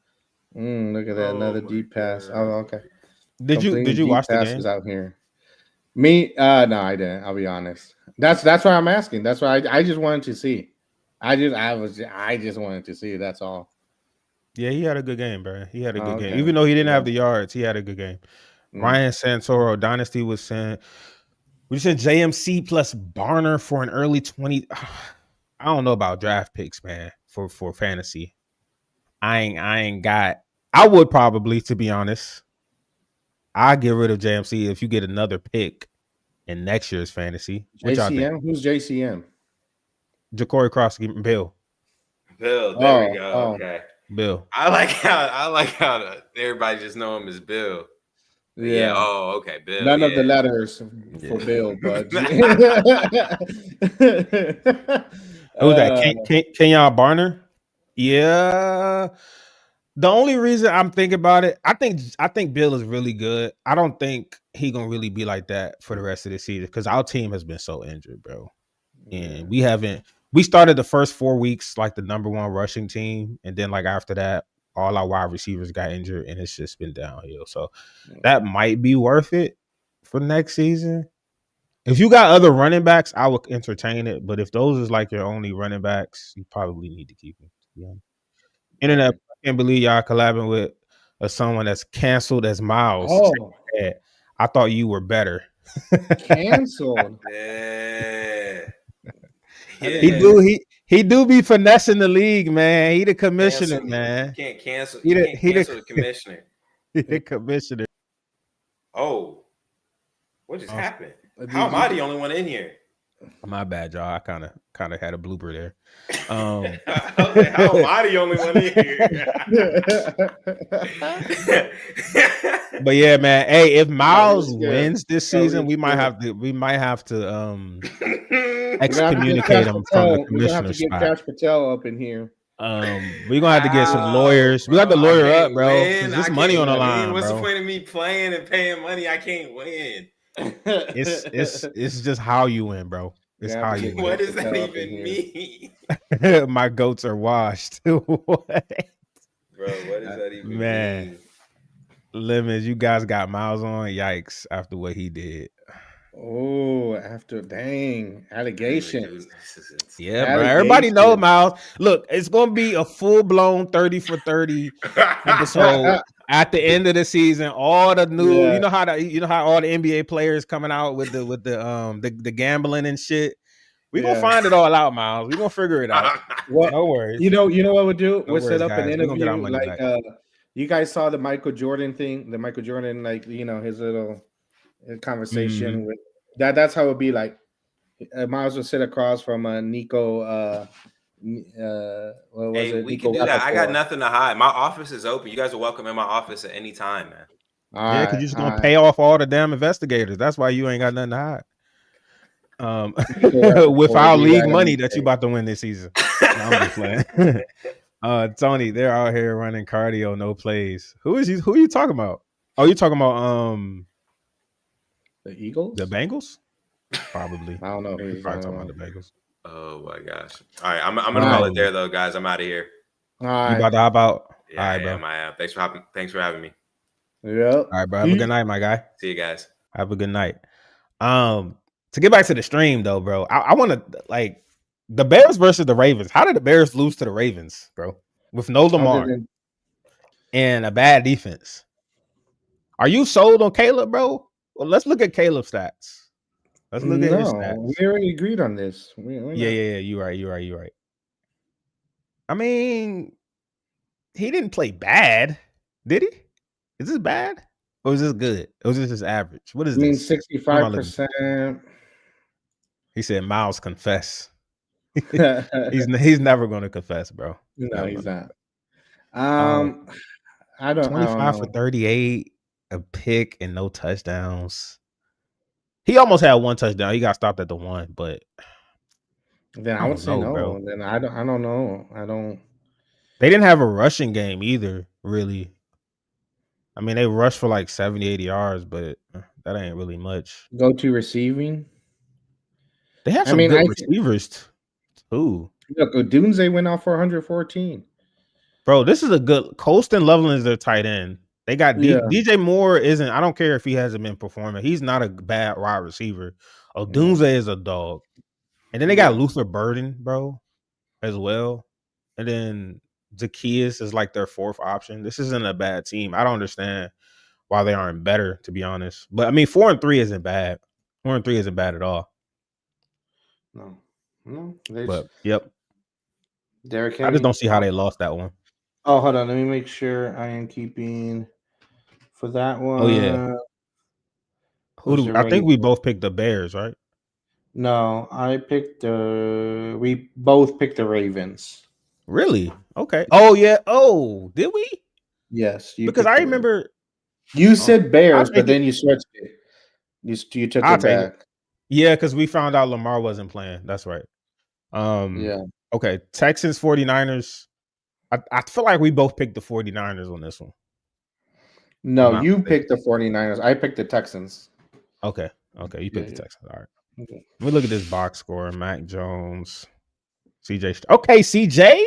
Look at that, another deep pass. Oh, okay. Did you watch the game? Out here. Me? No, I didn't. I'll be honest. That's why I'm asking. That's why I just wanted to see. I just wanted to see. That's all. Yeah, he had a good game, bro. He had a good game. Okay. Even though he didn't Yeah. have the yards, he had a good game. Mm. Ryan Santoro Dynasty was saying we said JMC plus Barner for an early 20. I don't know about draft picks, man, for fantasy. I ain't got. I would probably, to be honest. I get rid of JMC if you get another pick in next year's fantasy. What y'all think? JCM? Who's JCM? Ja'Cory Cross, Bill. Bill, there we go. Oh. Okay. Bill. I like how everybody just know him as Bill. But yeah. Oh, okay. Bill. None of yeah. the letters for Bill, but Who's that? Kenyon Barner? Yeah. The only reason I'm thinking about it, I think Bill is really good. I don't think he gonna really be like that for the rest of the season because our team has been so injured, bro. And we started the first 4 weeks like the number one rushing team, and then like after that, all our wide receivers got injured, and it's just been downhill. So that might be worth it for next season. If you got other running backs, I would entertain it. But if those is like your only running backs, you probably need to keep them. Yeah. Internet, I can't believe y'all collabing with someone that's canceled as Miles. Oh, I thought you were better. canceled. Yeah. He do be finessing the league, man. He the commissioner, man. You can't cancel. You can't cancel the commissioner. He the commissioner. Oh, what just happened? How am I the only one in here? My bad, y'all. I kind of had a blooper there. How am I the only one in here? But yeah, man. Hey, if Miles wins this season, we might have to excommunicate him from the commissioner spot. Cash Patel up in here. We're gonna have to get some lawyers. We got the lawyer up, bro. There's money on the line. What's bro. the point of me playing and paying money? I can't win. It's just how you win, bro. It's how you win. What does that even mean? My goats are washed. What? Bro, what does that even mean? Lemons, you guys got Miles on. Yikes! After what he did. Oh, after dang allegations. Yeah, bro. Everybody know Miles. Look, it's gonna be a full-blown 30 for 30 episode at the end of the season. All the new, you know how all the NBA players coming out with the gambling and shit. We're gonna find it all out, Miles. We're gonna figure it out. No worries. You know what we'll do? We'll set up an interview like you guys saw the Michael Jordan thing, like his little conversation with that's how it would be like. Miles will sit across from Nico. What was it? We can do that. I got nothing to hide. My office is open. You guys are welcome in my office at any time, man. Yeah, because you're just gonna pay off all the damn investigators. That's why you ain't got nothing to hide. With our league money that you about to win this season. No, I'm just playing. Tony, they're out here running cardio, no plays. Who are you talking about? Oh, you talking about the Eagles? The Bengals? Probably. I don't know. Probably talking about the Bengals. Oh my gosh. All right, I'm gonna call it there though, guys. I'm out of here. All right. You about to hop out? Yeah, all right, bro. I am. Thanks for having me. Yeah. All right, bro. Have a good night, my guy. See you guys. Have a good night. To get back to the stream though, bro, I want to like the Bears versus the Ravens. How did the Bears lose to the Ravens, bro? With no Lamar and a bad defense. Are you sold on Caleb, bro? Well, let's look at Caleb's stats. Let's look at his stats. We already agreed on this. Yeah. You're right. I mean, he didn't play bad, did he? Is this bad? Or is this good? Or is this his average? What is this? 65%. He said Miles confess. he's never going to confess, bro. No, he's not. I don't 25 for 38, a pick and no touchdowns. He almost had one touchdown. He got stopped at the one, but then I would say no, bro. Then I don't know. They didn't have a rushing game either, really. I mean, they rushed for like 70, 80 yards, but that ain't really much. Go to receiving. They have some good receivers too. Look, Odunze went off for 114. Bro, this is a good Colston Loveland is their tight end. They got DJ Moore isn't. I don't care if he hasn't been performing. He's not a bad wide receiver. Odunze is a dog. And then they got Luther Burden, bro, as well. And then Zacchaeus is like their fourth option. This isn't a bad team. I don't understand why they aren't better, to be honest. But I mean, 4-3 isn't bad. 4-3 isn't bad at all. No. But yep, Derrick I just Henry. don't see how they lost that one. Oh, hold on. Let me make sure I am keeping for that one. Oh yeah, Was the I think we Ravens. both picked the Bears, right? No, I picked the. We both picked the Ravens. Really? Okay. Oh yeah. Oh, did we? Yes, you Because picked I the Ravens. remember. You Oh, said I'll Bears, but take it. then you switched it. You took I'll it take it. back. Yeah, because we found out Lamar wasn't playing. That's right. Yeah. Okay. Texans 49ers. I feel like we both picked the 49ers on this one. No, I'm not you mistaken. picked the 49ers. I picked the Texans. Okay. Okay. You picked Yeah. the Texans. All right. Okay. Let me look at this box score. Mac Jones, CJ. Okay, CJ.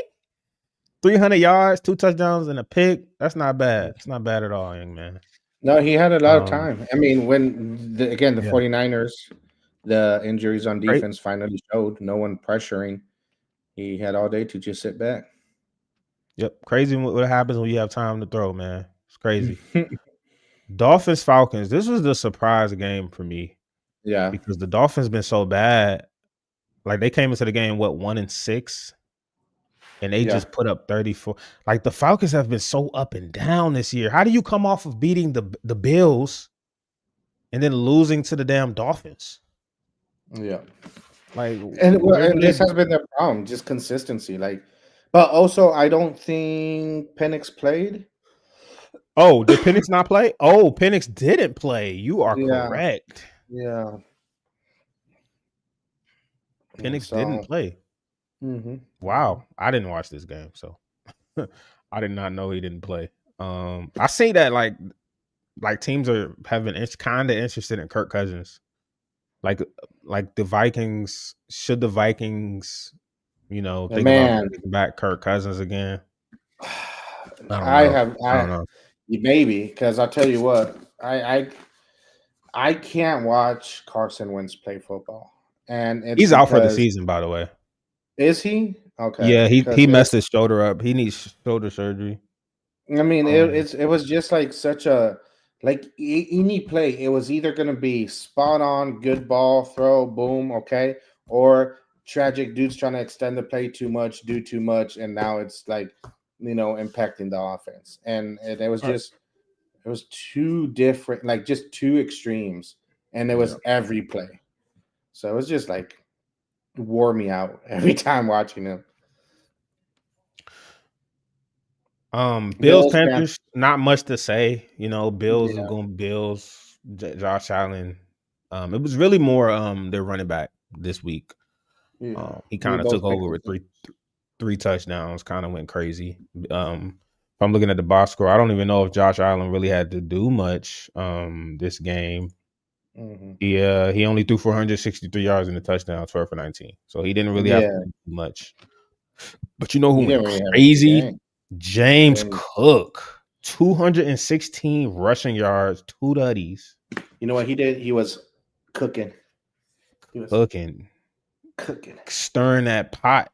300 yards, 2 touchdowns, and a pick. That's not bad. It's not bad at all, young man. No, he had a lot of Um, time. I mean, when the yeah. 49ers, the injuries on Great. defense finally showed. No one pressuring. He had all day to just sit back. Yep. Crazy what happens when you have time to throw, man. It's crazy. Dolphins Falcons. This was the surprise game for me Yeah. because the Dolphins been so bad. Like they came into the game 1-6, and they Yeah. just put up 34. Like the Falcons have been so up and down this year. How do you come off of beating the Bills and then losing to the damn Dolphins? Yeah. Like, where do And they? this has been their problem, just consistency. Like, but also I don't think Penix played. Oh, did Penix not play? Oh, Penix didn't play. You are Yeah. correct. Yeah. Penix didn't So play. Wow, I didn't watch this game, so I did not know he didn't play. I see that like teams have been kind of interested in Kirk Cousins. Like the Vikings, should the Vikings, think about man, bringing back Kirk Cousins again? I don't I know. have I don't know. maybe because I'll tell you what, I can't watch Carson Wentz play football. And it's He's out for the because season, by the way. is he? Okay. Yeah, he Because messed his shoulder up. He needs shoulder surgery. I mean, Um, it was just like such a like any play. It was either going to be spot on, good ball, throw, boom, okay, or tragic dudes trying to extend the play too much, do too much, and now it's like impacting the offense. And it was just it was two different, like just two extremes, and it was every play. So it was just like wore me out every time watching him. Bills Panthers, not much to say. Bills Yeah. are going Bills. Josh Allen. It was really more their running back this week. Yeah. He We kind of both took over with three touchdowns. Kind of went crazy. If I'm looking at the box score, I don't even know if Josh Allen really had to do much this game. He only threw 463 yards in the touchdown, 12 for 19. So he didn't really have to do much. But you know who went crazy? James Cook, 216 rushing yards, 2 tutties. You know what he did? He was cooking. He was cooking, stirring that pot,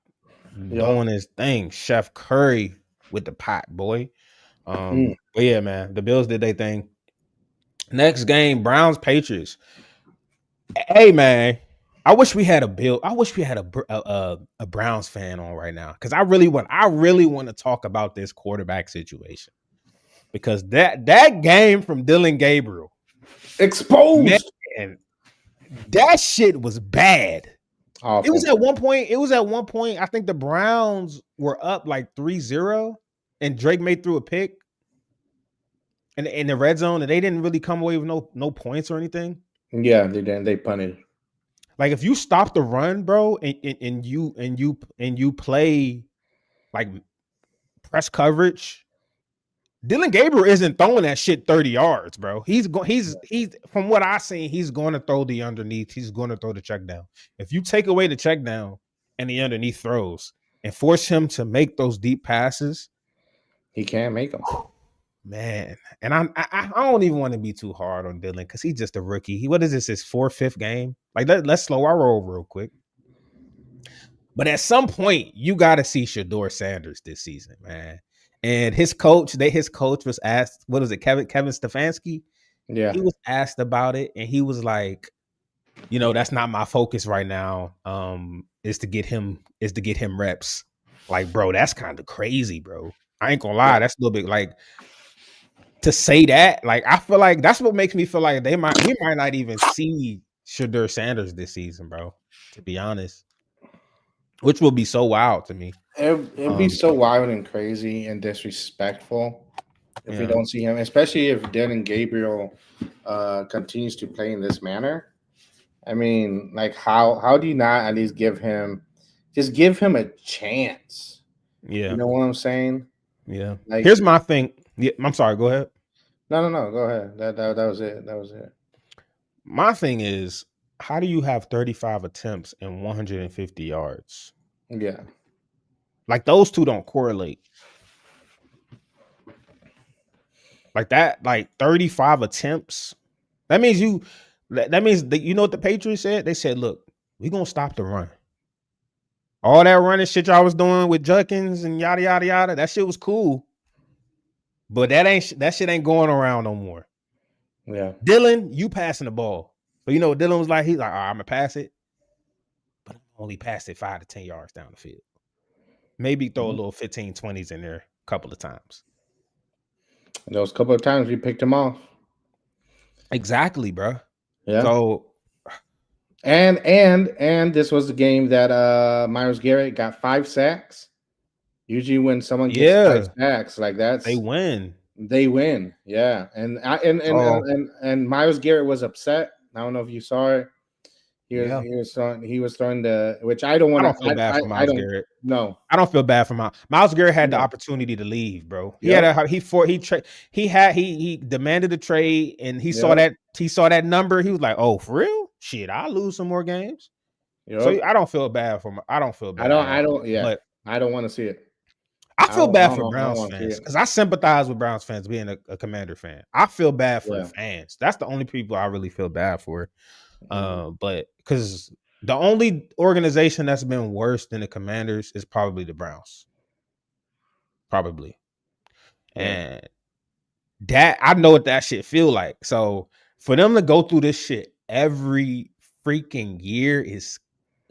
doing his thing. Chef Curry with the pot, boy. But yeah, man, the Bills did their thing. Next game, Browns Patriots. Hey, man, I wish we had a Browns fan on right now because I really want to talk about this quarterback situation because that game from Dylan Gabriel exposed, man, that shit was bad. Awful. It was at one point I think the Browns were up like 3-0 and Drake made through a pick in the red zone and they didn't really come away with no points or anything. Yeah, they didn't. They punted. Like if you stop the run, bro, and you play like press coverage, Dylan Gabriel isn't throwing that shit 30 yards, bro. He's from what I seen, he's going to throw the underneath. He's going to throw the check down. If you take away the check down and the underneath throws and force him to make those deep passes, he can't make them. Man, and I don't even want to be too hard on Dylan because he's just a rookie. What is this? His 4th, 5th game? Like let's slow our roll real quick. But at some point, you got to see Shador Sanders this season, man. And his coach was asked, what was it, Kevin Stefanski? Yeah. He was asked about it, and he was like, that's not my focus right now. Is to get him reps. Like, bro, that's kind of crazy, bro. I ain't gonna lie, Yeah. that's a little bit like to say that. Like, I feel like that's what makes me feel like we might not even see Shador Sanders this season, bro. To be honest, which will be so wild to me. It'd be so wild and crazy and disrespectful if we Yeah. don't see him, especially if Dylan Gabriel continues to play in this manner. I mean, like how do you not at least give him a chance? Yeah. You know what I'm saying? Yeah. Like, Here's my thing. Yeah, I'm sorry. Go ahead. no. Go ahead. That was it. That was it. My thing is, how do you have 35 attempts and 150 yards? Yeah. Like, those two don't correlate. Like that, like 35 attempts. That means you know what the Patriots said? They said, look, we're gonna stop the run. All that running shit y'all was doing with Judkins and yada yada yada, that shit was cool. But that shit ain't going around no more. Yeah. Dylan, you passing the ball. So you know what Dylan was like? He's like, I'm gonna pass it, but I'm only pass it 5 to 10 yards down the field. Maybe throw a little 15, 20s in there a couple of times. Those couple of times we picked him off. Exactly, bro. Yeah. So and this was the game that Myles Garrett got 5 sacks. Usually when someone gets 5 sacks, like they win. They win. Yeah. And Myles Garrett was upset. I don't know if you saw it. He was throwing the, which I don't want to. I don't feel bad for Myles Garrett. No, I don't feel bad for Myles Garrett had the opportunity to leave, bro. He demanded a trade, and he saw that number. He was like, "Oh, for real? Shit, I'll lose some more games." Yep. So I don't feel bad for him. I don't feel bad. I don't. Yeah, but I don't want to see it. I feel bad for Browns fans because I sympathize with Browns fans being a Commander fan. I feel bad for the fans. That's the only people I really feel bad for. But because the only organization that's been worse than the Commanders is probably the Browns. Probably. And that I know what that shit feel like. So for them to go through this shit every freaking year is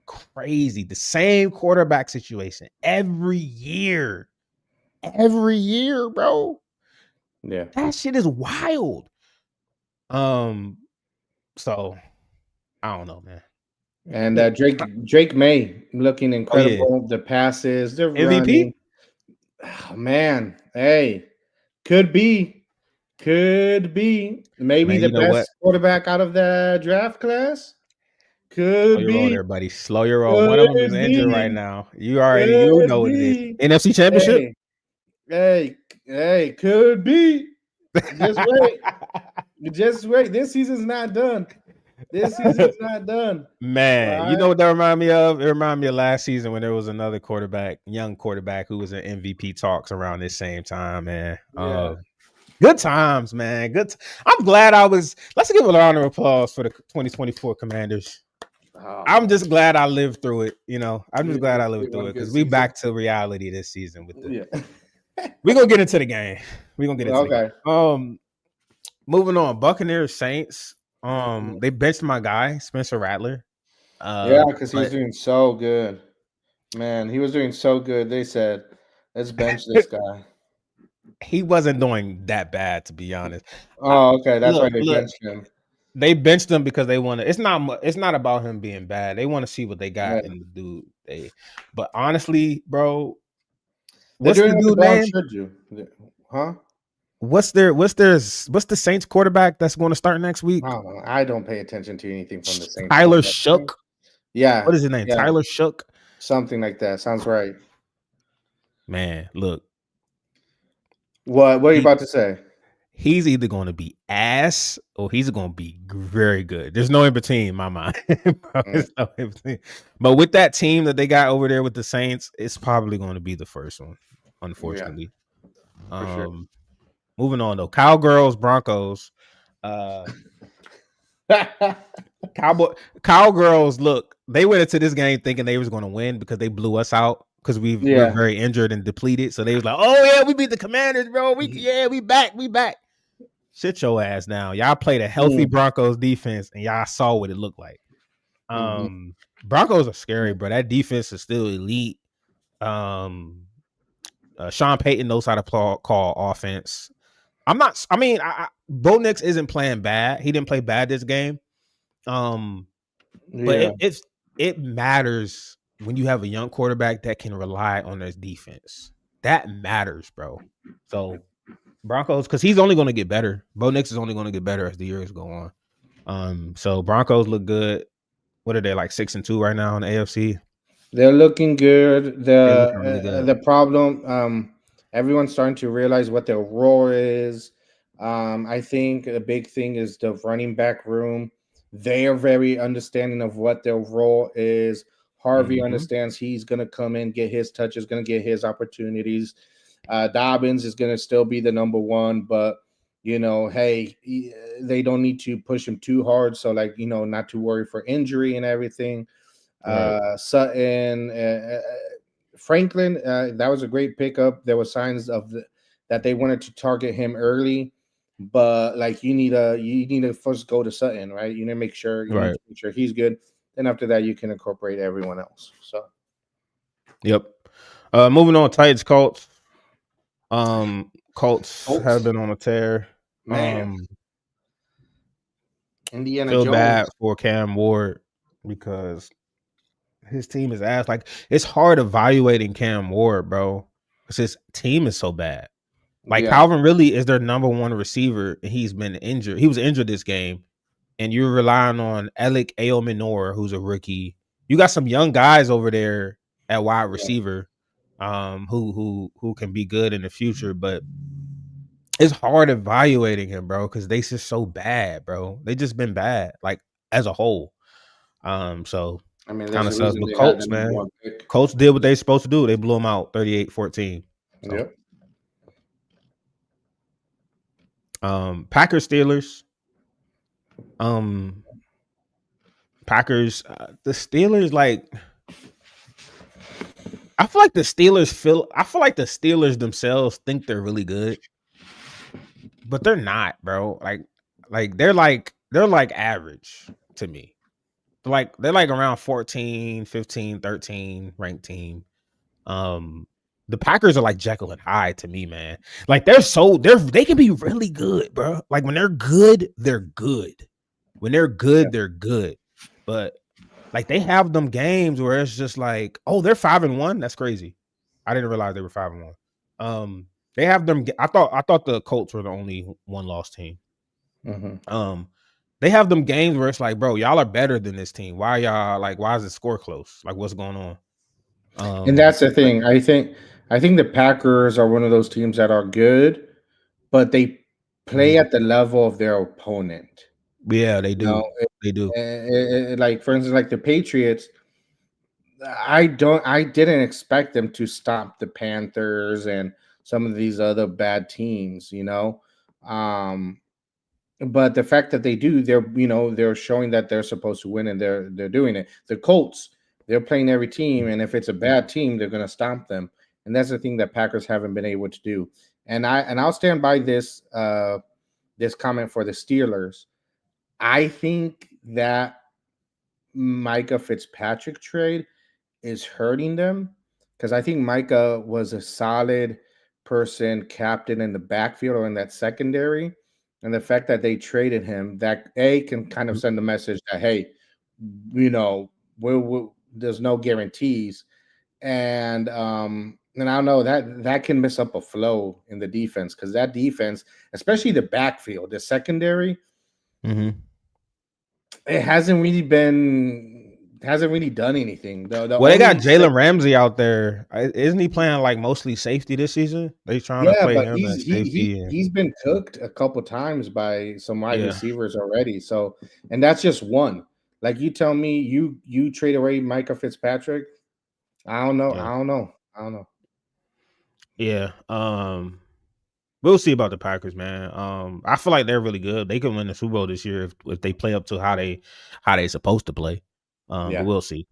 crazy. The same quarterback situation every year. Every year, bro. Yeah. That shit is wild. So I don't know, man. And Drake May looking incredible. Oh, yeah. The passes, the MVP? Running. Oh, man, hey, could be maybe the best quarterback out of the draft class. Could be. Slow your roll there, buddy. Slow your roll. One of them is injured right now. You know what it is. NFC Championship. Hey, could be. Just wait. Just wait. This season's not done. Man, right. You know what that reminded me of? It reminded me of last season when there was another young quarterback who was in MVP talks around this same time, man. Yeah. Good times, man. I'm glad let's give a round of applause for the 2024 Commanders. Oh, I'm just glad I lived through it. I'm just glad I lived through it because we back to reality this season with we're gonna get into the game. We're gonna get into the game. Moving on, Buccaneers Saints. They benched my guy, Spencer Rattler. Because he was doing so good. Man, he was doing so good. They said, let's bench this guy. He wasn't doing that bad, to be honest. Oh, okay. That's why they benched him. They benched him because they want to. It's not about him being bad. They want to see what they got in the dude. But honestly, bro, what's the dude name? Huh? What's the Saints quarterback that's going to start next week? I don't pay attention to anything from the Saints. Tyler Shook. Yeah. What is his name? Yeah. Tyler Shook. Something like that. Sounds right. Man, look. What are you about to say? He's either going to be ass or he's going to be very good. There's no in between in my mind. No in between. But with that team that they got over there with the Saints, it's probably going to be the first one, unfortunately. Yeah, sure. Moving on though, Cowgirls, Broncos. Cowgirls, look, they went into this game thinking they was going to win because they blew us out because we're Yeah. very injured and depleted. So they was like, "Oh yeah, we beat the Commanders, bro. We back, we back." Shit your ass now. Y'all played a healthy Mm. Broncos defense and y'all saw what it looked like. Mhm. Broncos are scary, bro. That defense is still elite. Um, Sean Payton knows how to call offense. Bo Nix isn't playing bad. He didn't play bad this game. But Yeah. it matters when you have a young quarterback that can rely on his defense. That matters, bro. So Broncos, because he's only going to get better. Bo Nix is only going to get better as the years go on. So Broncos look good. What are they, like 6-2 right now in the AFC? They're looking good. They looking really good. The problem, everyone's starting to realize what their role is. I think a big thing is the running back room. They are very understanding of what their role is. Harvey Mm-hmm. understands he's going to come in, get his touches, going to get his opportunities. Dobbins is going to still be the number one, but hey, they don't need to push him too hard. So, like, not to worry for injury and everything. Right. Sutton, Franklin, that was a great pickup. There were signs of that they wanted to target him early, but like you need to first go to Sutton, right? You need to make sure he's good. Then after that, you can incorporate everyone else. So, yep. Moving on, Titans, Colts. Colts have Colts, been on a tear. man, Indiana Feel bad Jones. for Cam Ward because his team is ass. Like, it's hard evaluating Cam Ward, bro, because his team is so bad. Like, Yeah, Calvin Ridley is their number one receiver, and he's been injured. He was injured this game, and you're relying on Alec Aominor, who's a rookie. You got some young guys over there at wide yeah. receiver, who can be good in the future, but it's hard evaluating him, bro, because they just so bad, bro. They just been bad, like, as a whole. So I mean, kind there's of a sucks. reason But they had the Colts, number man, one pick. Colts did what they supposed to do. They blew them out 38-14. So Yep. Packers, Steelers. Packers, the Steelers, like, I feel like the Steelers themselves think they're really good, but they're not, bro. They're like average to me. They're like around 14, 15, 13 ranked team. The Packers are like Jekyll and Hyde to me, man. Like, they can be really good, bro. Like, when they're good, they're good. When they're Yeah. good, they're good. But like, they have them games where it's just like, oh, they're 5-1. That's crazy. I didn't realize they were 5-1. They have them. I thought the Colts were the only one loss team. Mm-hmm. They have them games where it's like, bro, y'all are better than this team. Why is the score close? Like, what's going on? And that's the But thing. I think the Packers are one of those teams that are good, but they play mhm. at the level of their opponent. Yeah, they You know, do. They do. like for instance, like the Patriots. I didn't expect them to stop the Panthers and some of these other bad teams. Um, but the fact that they do, they're showing that they're supposed to win, and they're doing it. The Colts, they're playing every team, and if it's a bad team, they're going to stomp them. And that's the thing that Packers haven't been able to do. And I'll stand by this comment for the Steelers. I think that Micah Fitzpatrick trade is hurting them, because I think Micah was a solid person, captain in the backfield or in that secondary. And the fact that they traded him, that can kind of Mhm. send a message that, hey, you know, there's no guarantees. And I don't know, that can mess up a flow in the defense, because that defense, especially the backfield, the secondary, Mhm. it hasn't really done anything. The Well, they got only Jalen Ramsey out there. Isn't he playing like mostly safety this season? They trying to Yeah, play but him he's as he he safety, and he's been cooked a couple times by some wide yeah, receivers already. So, and that's just one. Like, you tell me you trade away Micah Fitzpatrick. I don't know. yeah, I don't know. I don't know. yeah. We'll see about the Packers, man. I feel like they're really good. They can win the Super Bowl this year if they play up to how they supposed to play. But we'll see.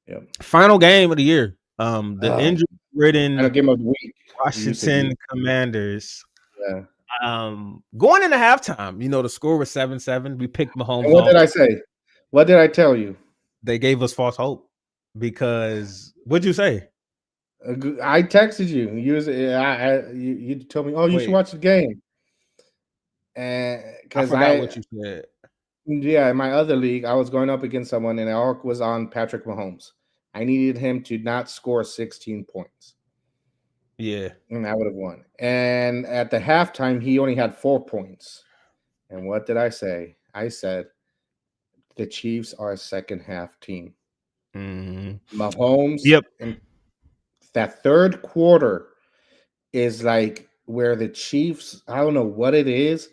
Yeah. Final game of the year. The Final injury-ridden game of the week. Washington Commanders. Yeah. Going into halftime, the score was 7-7. We picked Mahomes. And what did I say? What did I tell you? They gave us false hope because what'd you say? I texted you. You told me, oh, you should watch the game. And because I forgot what you said. Yeah, in my other league, I was going up against someone, and I was on Patrick Mahomes. I needed him to not score 16 points. Yeah. And I would have won. And at the halftime, he only had 4 points. And what did I say? I said, the Chiefs are a second half team. Mm-hmm. Mahomes, in that third quarter is like where the Chiefs, I don't know what it is,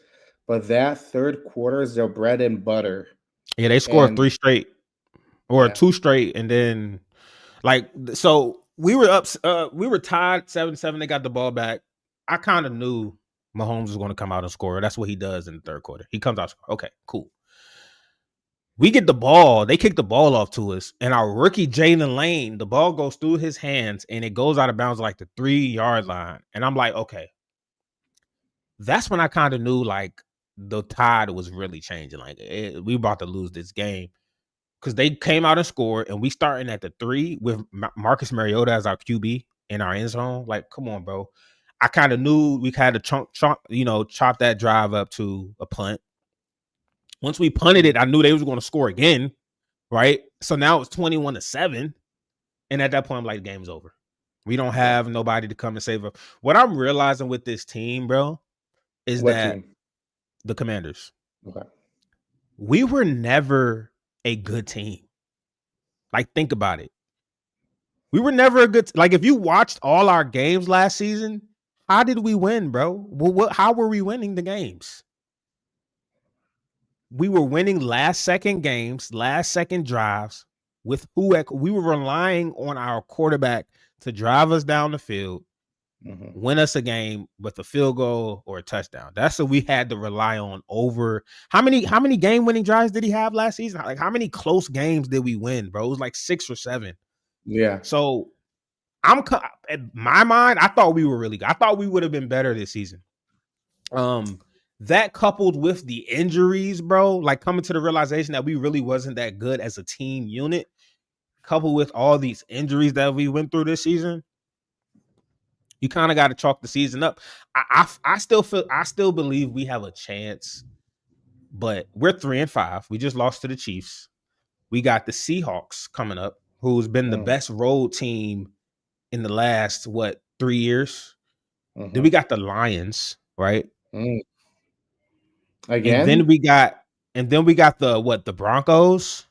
but that third quarter is their bread and butter. Yeah, they scored 3 straight or 2 straight. And then so we were up, we were tied 7-7. They got the ball back. I kind of knew Mahomes was going to come out and score. That's what he does in the third quarter. He comes out. Okay, cool. We get the ball. They kick the ball off to us. And our rookie, Jalen Lane, the ball goes through his hands and it goes out of bounds like the 3-yard line. And I'm like, okay. That's when I kind of knew like the tide was really changing. Like we about to lose this game. Because they came out and scored, and we starting at the 3 with Marcus Mariota as our QB in our end zone. Like, come on, bro. I kind of knew we had to chop that drive up to a punt. Once we punted it, I knew they was going to score again, right? So now it's 21-7, and at that point, I'm like, the game's over. We don't have nobody to come and save us. What I'm realizing with this team, bro, is the Commanders. Okay. We were never a good team. Like, think about it. We were never a good like if you watched all our games last season, how did we win, bro? How were we winning the games? We were winning last second games, last second drives with we were relying on our quarterback to drive us down the field, win us a game with a field goal or a touchdown. That's what we had to rely on over. How many game-winning drives did he have last season? Like, how many close games did we win, bro? It was like 6 or 7. Yeah. So in my mind, I thought we were really good. I thought we would have been better this season. That coupled with the injuries, bro, like coming to the realization that we really wasn't that good as a team unit, coupled with all these injuries that we went through this season, you kind of got to chalk the season up. I still believe we have a chance, but we're 3-5. We just lost to the Chiefs. We got the Seahawks coming up, who's been the best road team in the last 3 years. Then we got the Lions, right? Again, and then we got the Broncos.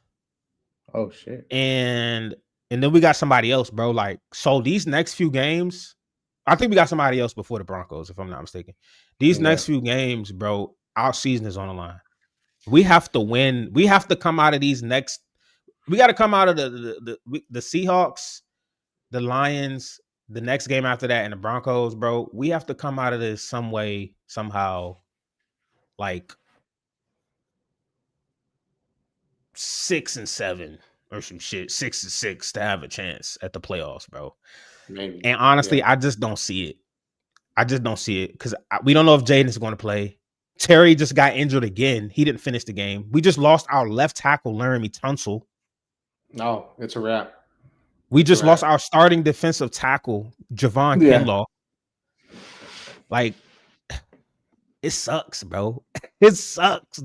Oh shit! And then we got somebody else, bro. Like, so these next few games, I think we got somebody else before the Broncos, if I'm not mistaken. These next few games, bro, our season is on the line. We have to win. We have to come out of these next. We got to come out of the Seahawks, the Lions, the next game after that, and the Broncos, bro. We have to come out of this some way, somehow, like 6-7 or some shit, 6-6 to have a chance at the playoffs, bro. Maybe. And honestly, I just don't see it. I just don't see it because we don't know if Jaden's going to play. Terry just got injured again. He didn't finish the game. We just lost our left tackle, Laramie Tunsil. No, it's a wrap. We just lost our starting defensive tackle, Javon Kinlaw. Like, it sucks, bro. It sucks.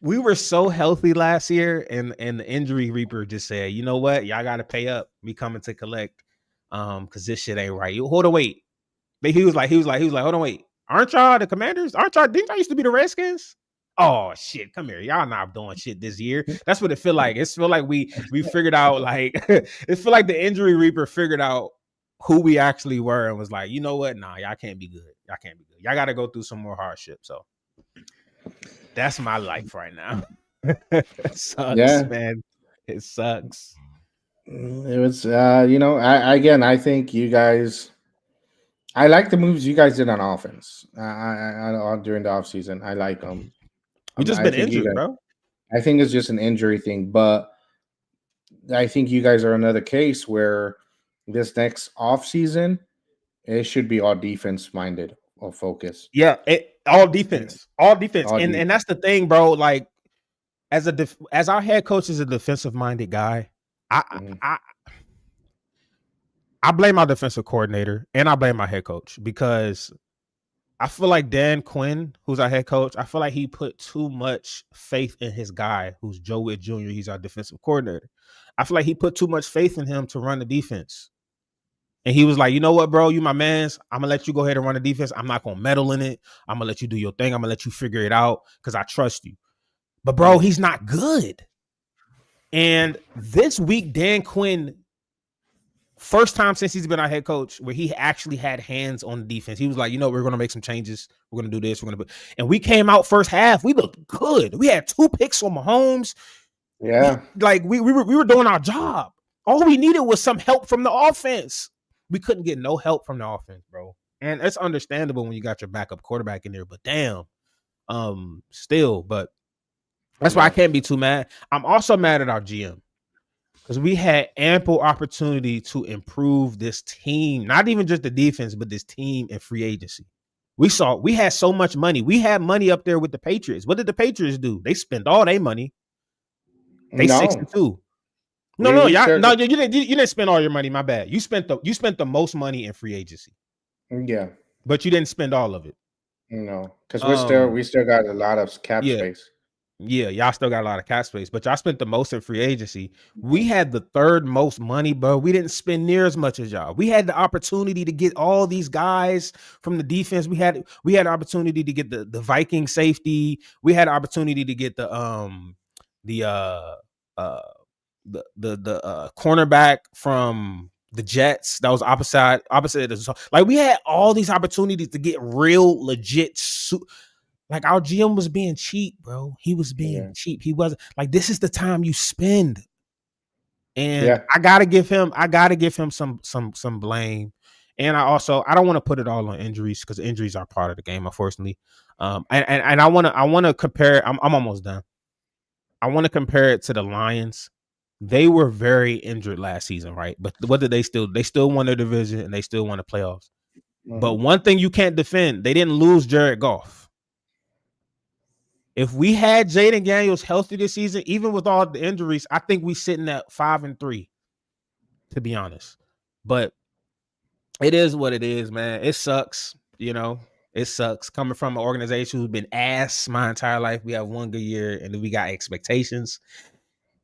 We were so healthy last year, and the injury reaper just said, you know what? Y'all got to pay up. We coming to collect because this shit ain't right. Hold on, wait. But he was like, hold on, wait. Aren't y'all the Commanders? Didn't y'all used to be the Redskins? Oh shit, come here. Y'all not doing shit this year. That's what it feel like. It feel like we figured out, like, it feel like the injury reaper figured out who we actually were and was like, you know what? Nah, y'all can't be good. Y'all can't be good. Y'all got to go through some more hardship. So that's my life right now. It sucks, man. It sucks. It was, I think you guys, I like the moves you guys did on offense. During the offseason. I like them. We just I been think you injured, guys. bro. I think it's just an injury thing, but I think you guys are another case where this next offseason, it should be all defense minded or focus. Yeah, all defense, all defense, All and defense. that's the thing, bro. Like as our head coach is a defensive minded guy, I, Mhm. I I blame our defensive coordinator and I blame my head coach because I feel like Dan Quinn, who's our head coach, I feel like he put too much faith in his guy, who's Joe Witt Jr. He's our defensive coordinator. I feel like he put too much faith in him to run the defense. And he was like, you know what, bro? You my mans. I'm gonna let you go ahead and run the defense. I'm not gonna meddle in it. I'm gonna let you do your thing. I'm gonna let you figure it out because I trust you. But bro, he's not good. And this week, Dan Quinn, first time since he's been our head coach, where he actually had hands on the defense. He was like, you know, we're gonna make some changes. We're gonna do this. We're gonna, and we came out first half. We looked good. We had 2 picks on Mahomes. Yeah. We were doing our job. All we needed was some help from the offense. We couldn't get no help from the offense, bro. And it's understandable when you got your backup quarterback in there, but damn, still, but that's why I Yeah. can't be too mad. I'm also mad at our GM because we had ample opportunity to improve this team, not even just the defense, but this team in free agency. We had so much money. We had money up there with the Patriots. What did the Patriots do? They spent all their money. They No. 6-2. No, We y'all, still. no, you didn't spend all your money. My bad. You spent the most money in free agency, Yeah. but you didn't spend all of it. No. Because Um, we still got a lot of cap yeah, space. y'all still got a lot of cap space, but y'all spent the most in free agency. We had the third most money, but we didn't spend near as much as y'all. We had the opportunity to get all these guys from the defense. We had the opportunity to get the Viking safety. We had the opportunity to get the uh the cornerback from the Jets that was opposite like we had all these opportunities to get real legit like our GM was being cheap, bro. He was being Yeah. cheap. He wasn't like this is the time you spend. And Yeah. I gotta give him some blame. And I don't want to put it all on injuries because injuries are part of the game, unfortunately. And I wanna compare. I'm almost done. I want to compare it to the Lions. They were very injured last season, right? But what did they still? They still won their division and they still won the playoffs. But Mhm. one thing you can't defend, they didn't lose Jared Goff. If we had Jaden Daniels healthy this season, even with all the injuries, I think we sitting at 5-3, to be honest. But it is what it is, man. It sucks, you know. It sucks coming from an organization who's been ass my entire life. We have one good year, and then we got expectations,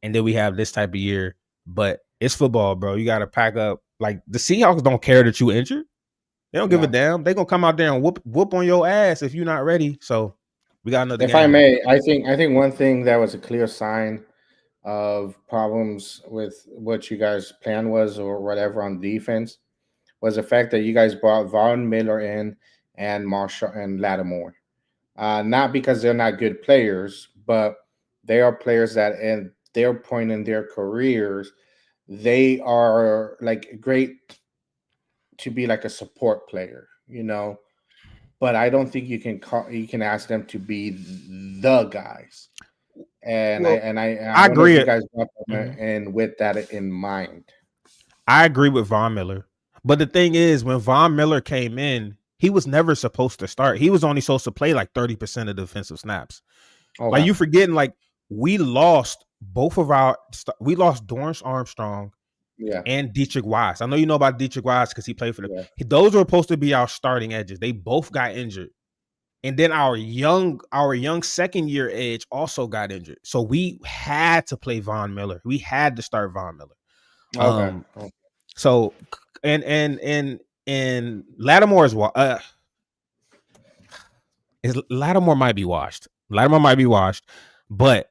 and then we have this type of year. But it's football, bro. You got to pack up. Like the Seahawks don't care that you injured. They don't give a No. damn. They gonna come out there and whoop on your ass if you're not ready. So we got another If I game. may, I think one thing that was a clear sign of problems with what you guys' plan was or whatever on defense was the fact that you guys brought Von Miller in and Marshall and Lattimore. Not because they're not good players, but they are players that at their point in their careers, they are like great to be like a support player, you know. But I don't think you can ask them to be the guys. Well, I I don't know if agree. you guys brought them Mhm. in with that in mind. I agree with Von Miller. But the thing is, when Von Miller came in, he was never supposed to start. He was only supposed to play like 30% of defensive snaps. Like Okay. you forgetting, like we lost both of we lost Dorrance Armstrong Yeah. and Dietrich Wise. I know you know about Dietrich Wise because he played for Yeah. those were supposed to be our starting edges. They both got injured. And then our young second year edge also got injured. So we had to play Von Miller. We had to start Von Miller. Okay. Um so and Lattimore Lattimore might be washed. Lattimore might be washed, but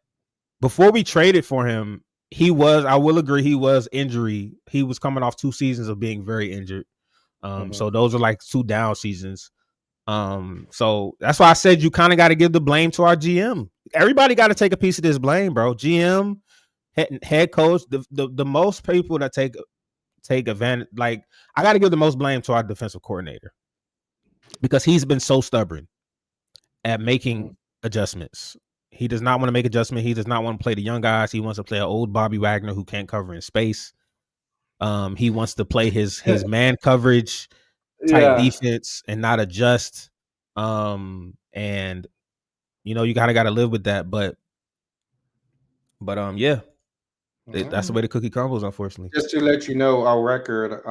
before we traded for him, I will agree, he was injury. He was coming off 2 seasons of being very injured. Mhm. So those are like 2 down seasons. So that's why I said you kind of got to give the blame to our GM. Everybody got to take a piece of this blame, bro. GM, head coach, the most people that take advantage. Like I got to give the most blame to our defensive coordinator. because he's been so stubborn at making adjustments. He does not want to make adjustment. He does not want to play the young guys. He wants to play an old Bobby Wagner who can't cover in space. He wants to play his man coverage type defense and not adjust. And you kind of got to live with that. But yeah, that's the way the cookie crumbles, unfortunately. Just to let you know our record.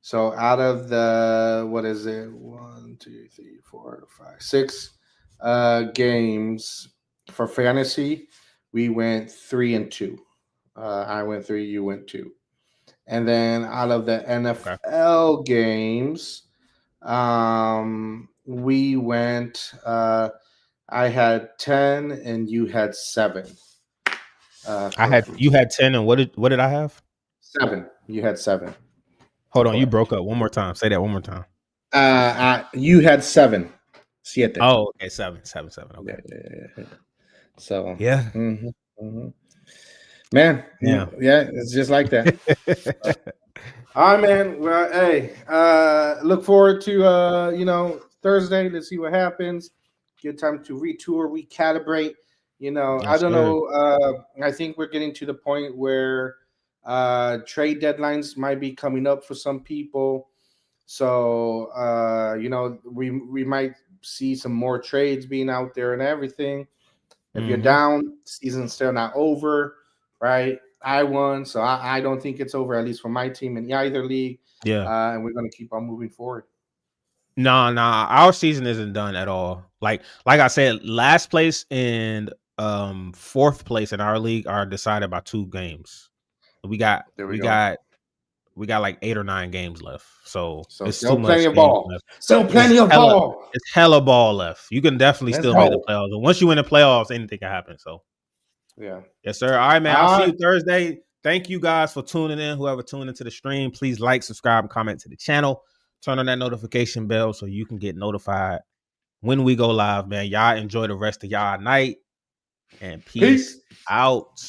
So out of the, what is it? 1, 2, 3, 4, 5, 6 games for fantasy, we went 3-2. I went 3, you went 2. And then out of the NFL games, we went. I had 10 and you had 7. You had 10 and what did I have? 7. You had 7. Hold on, you broke up one more time. Say that one more time. You had 7. 7. Oh, okay, 7. Okay. Yeah. So yeah. Man, yeah, it's just like that. All right, man. Well, hey, look forward to Thursday. Let's see what happens. Good time to retour, recalibrate. I don't know. I think we're getting to the point where trade deadlines might be coming up for some people. So we might see some more trades being out there and everything. If you're down, season's still not over, right? I won, so I don't think it's over, at least for my team in either league. Yeah. And we're going to keep on moving forward. Nah, our season isn't done at all. Like I said, last place and fourth place in our league are decided by 2 games. We got like 8 or 9 games left. So it's still too plenty much of ball. left. Still plenty of ball. It's hella ball left. You can definitely still make the playoffs. And once you win the playoffs, anything can happen. So yeah. Yes, sir. All right, man. I'll see you Thursday. Thank you guys for tuning in. Whoever tuned into the stream, please like, subscribe, and comment to the channel. Turn on that notification bell so you can get notified when we go live, man. Y'all enjoy the rest of y'all night. And peace out.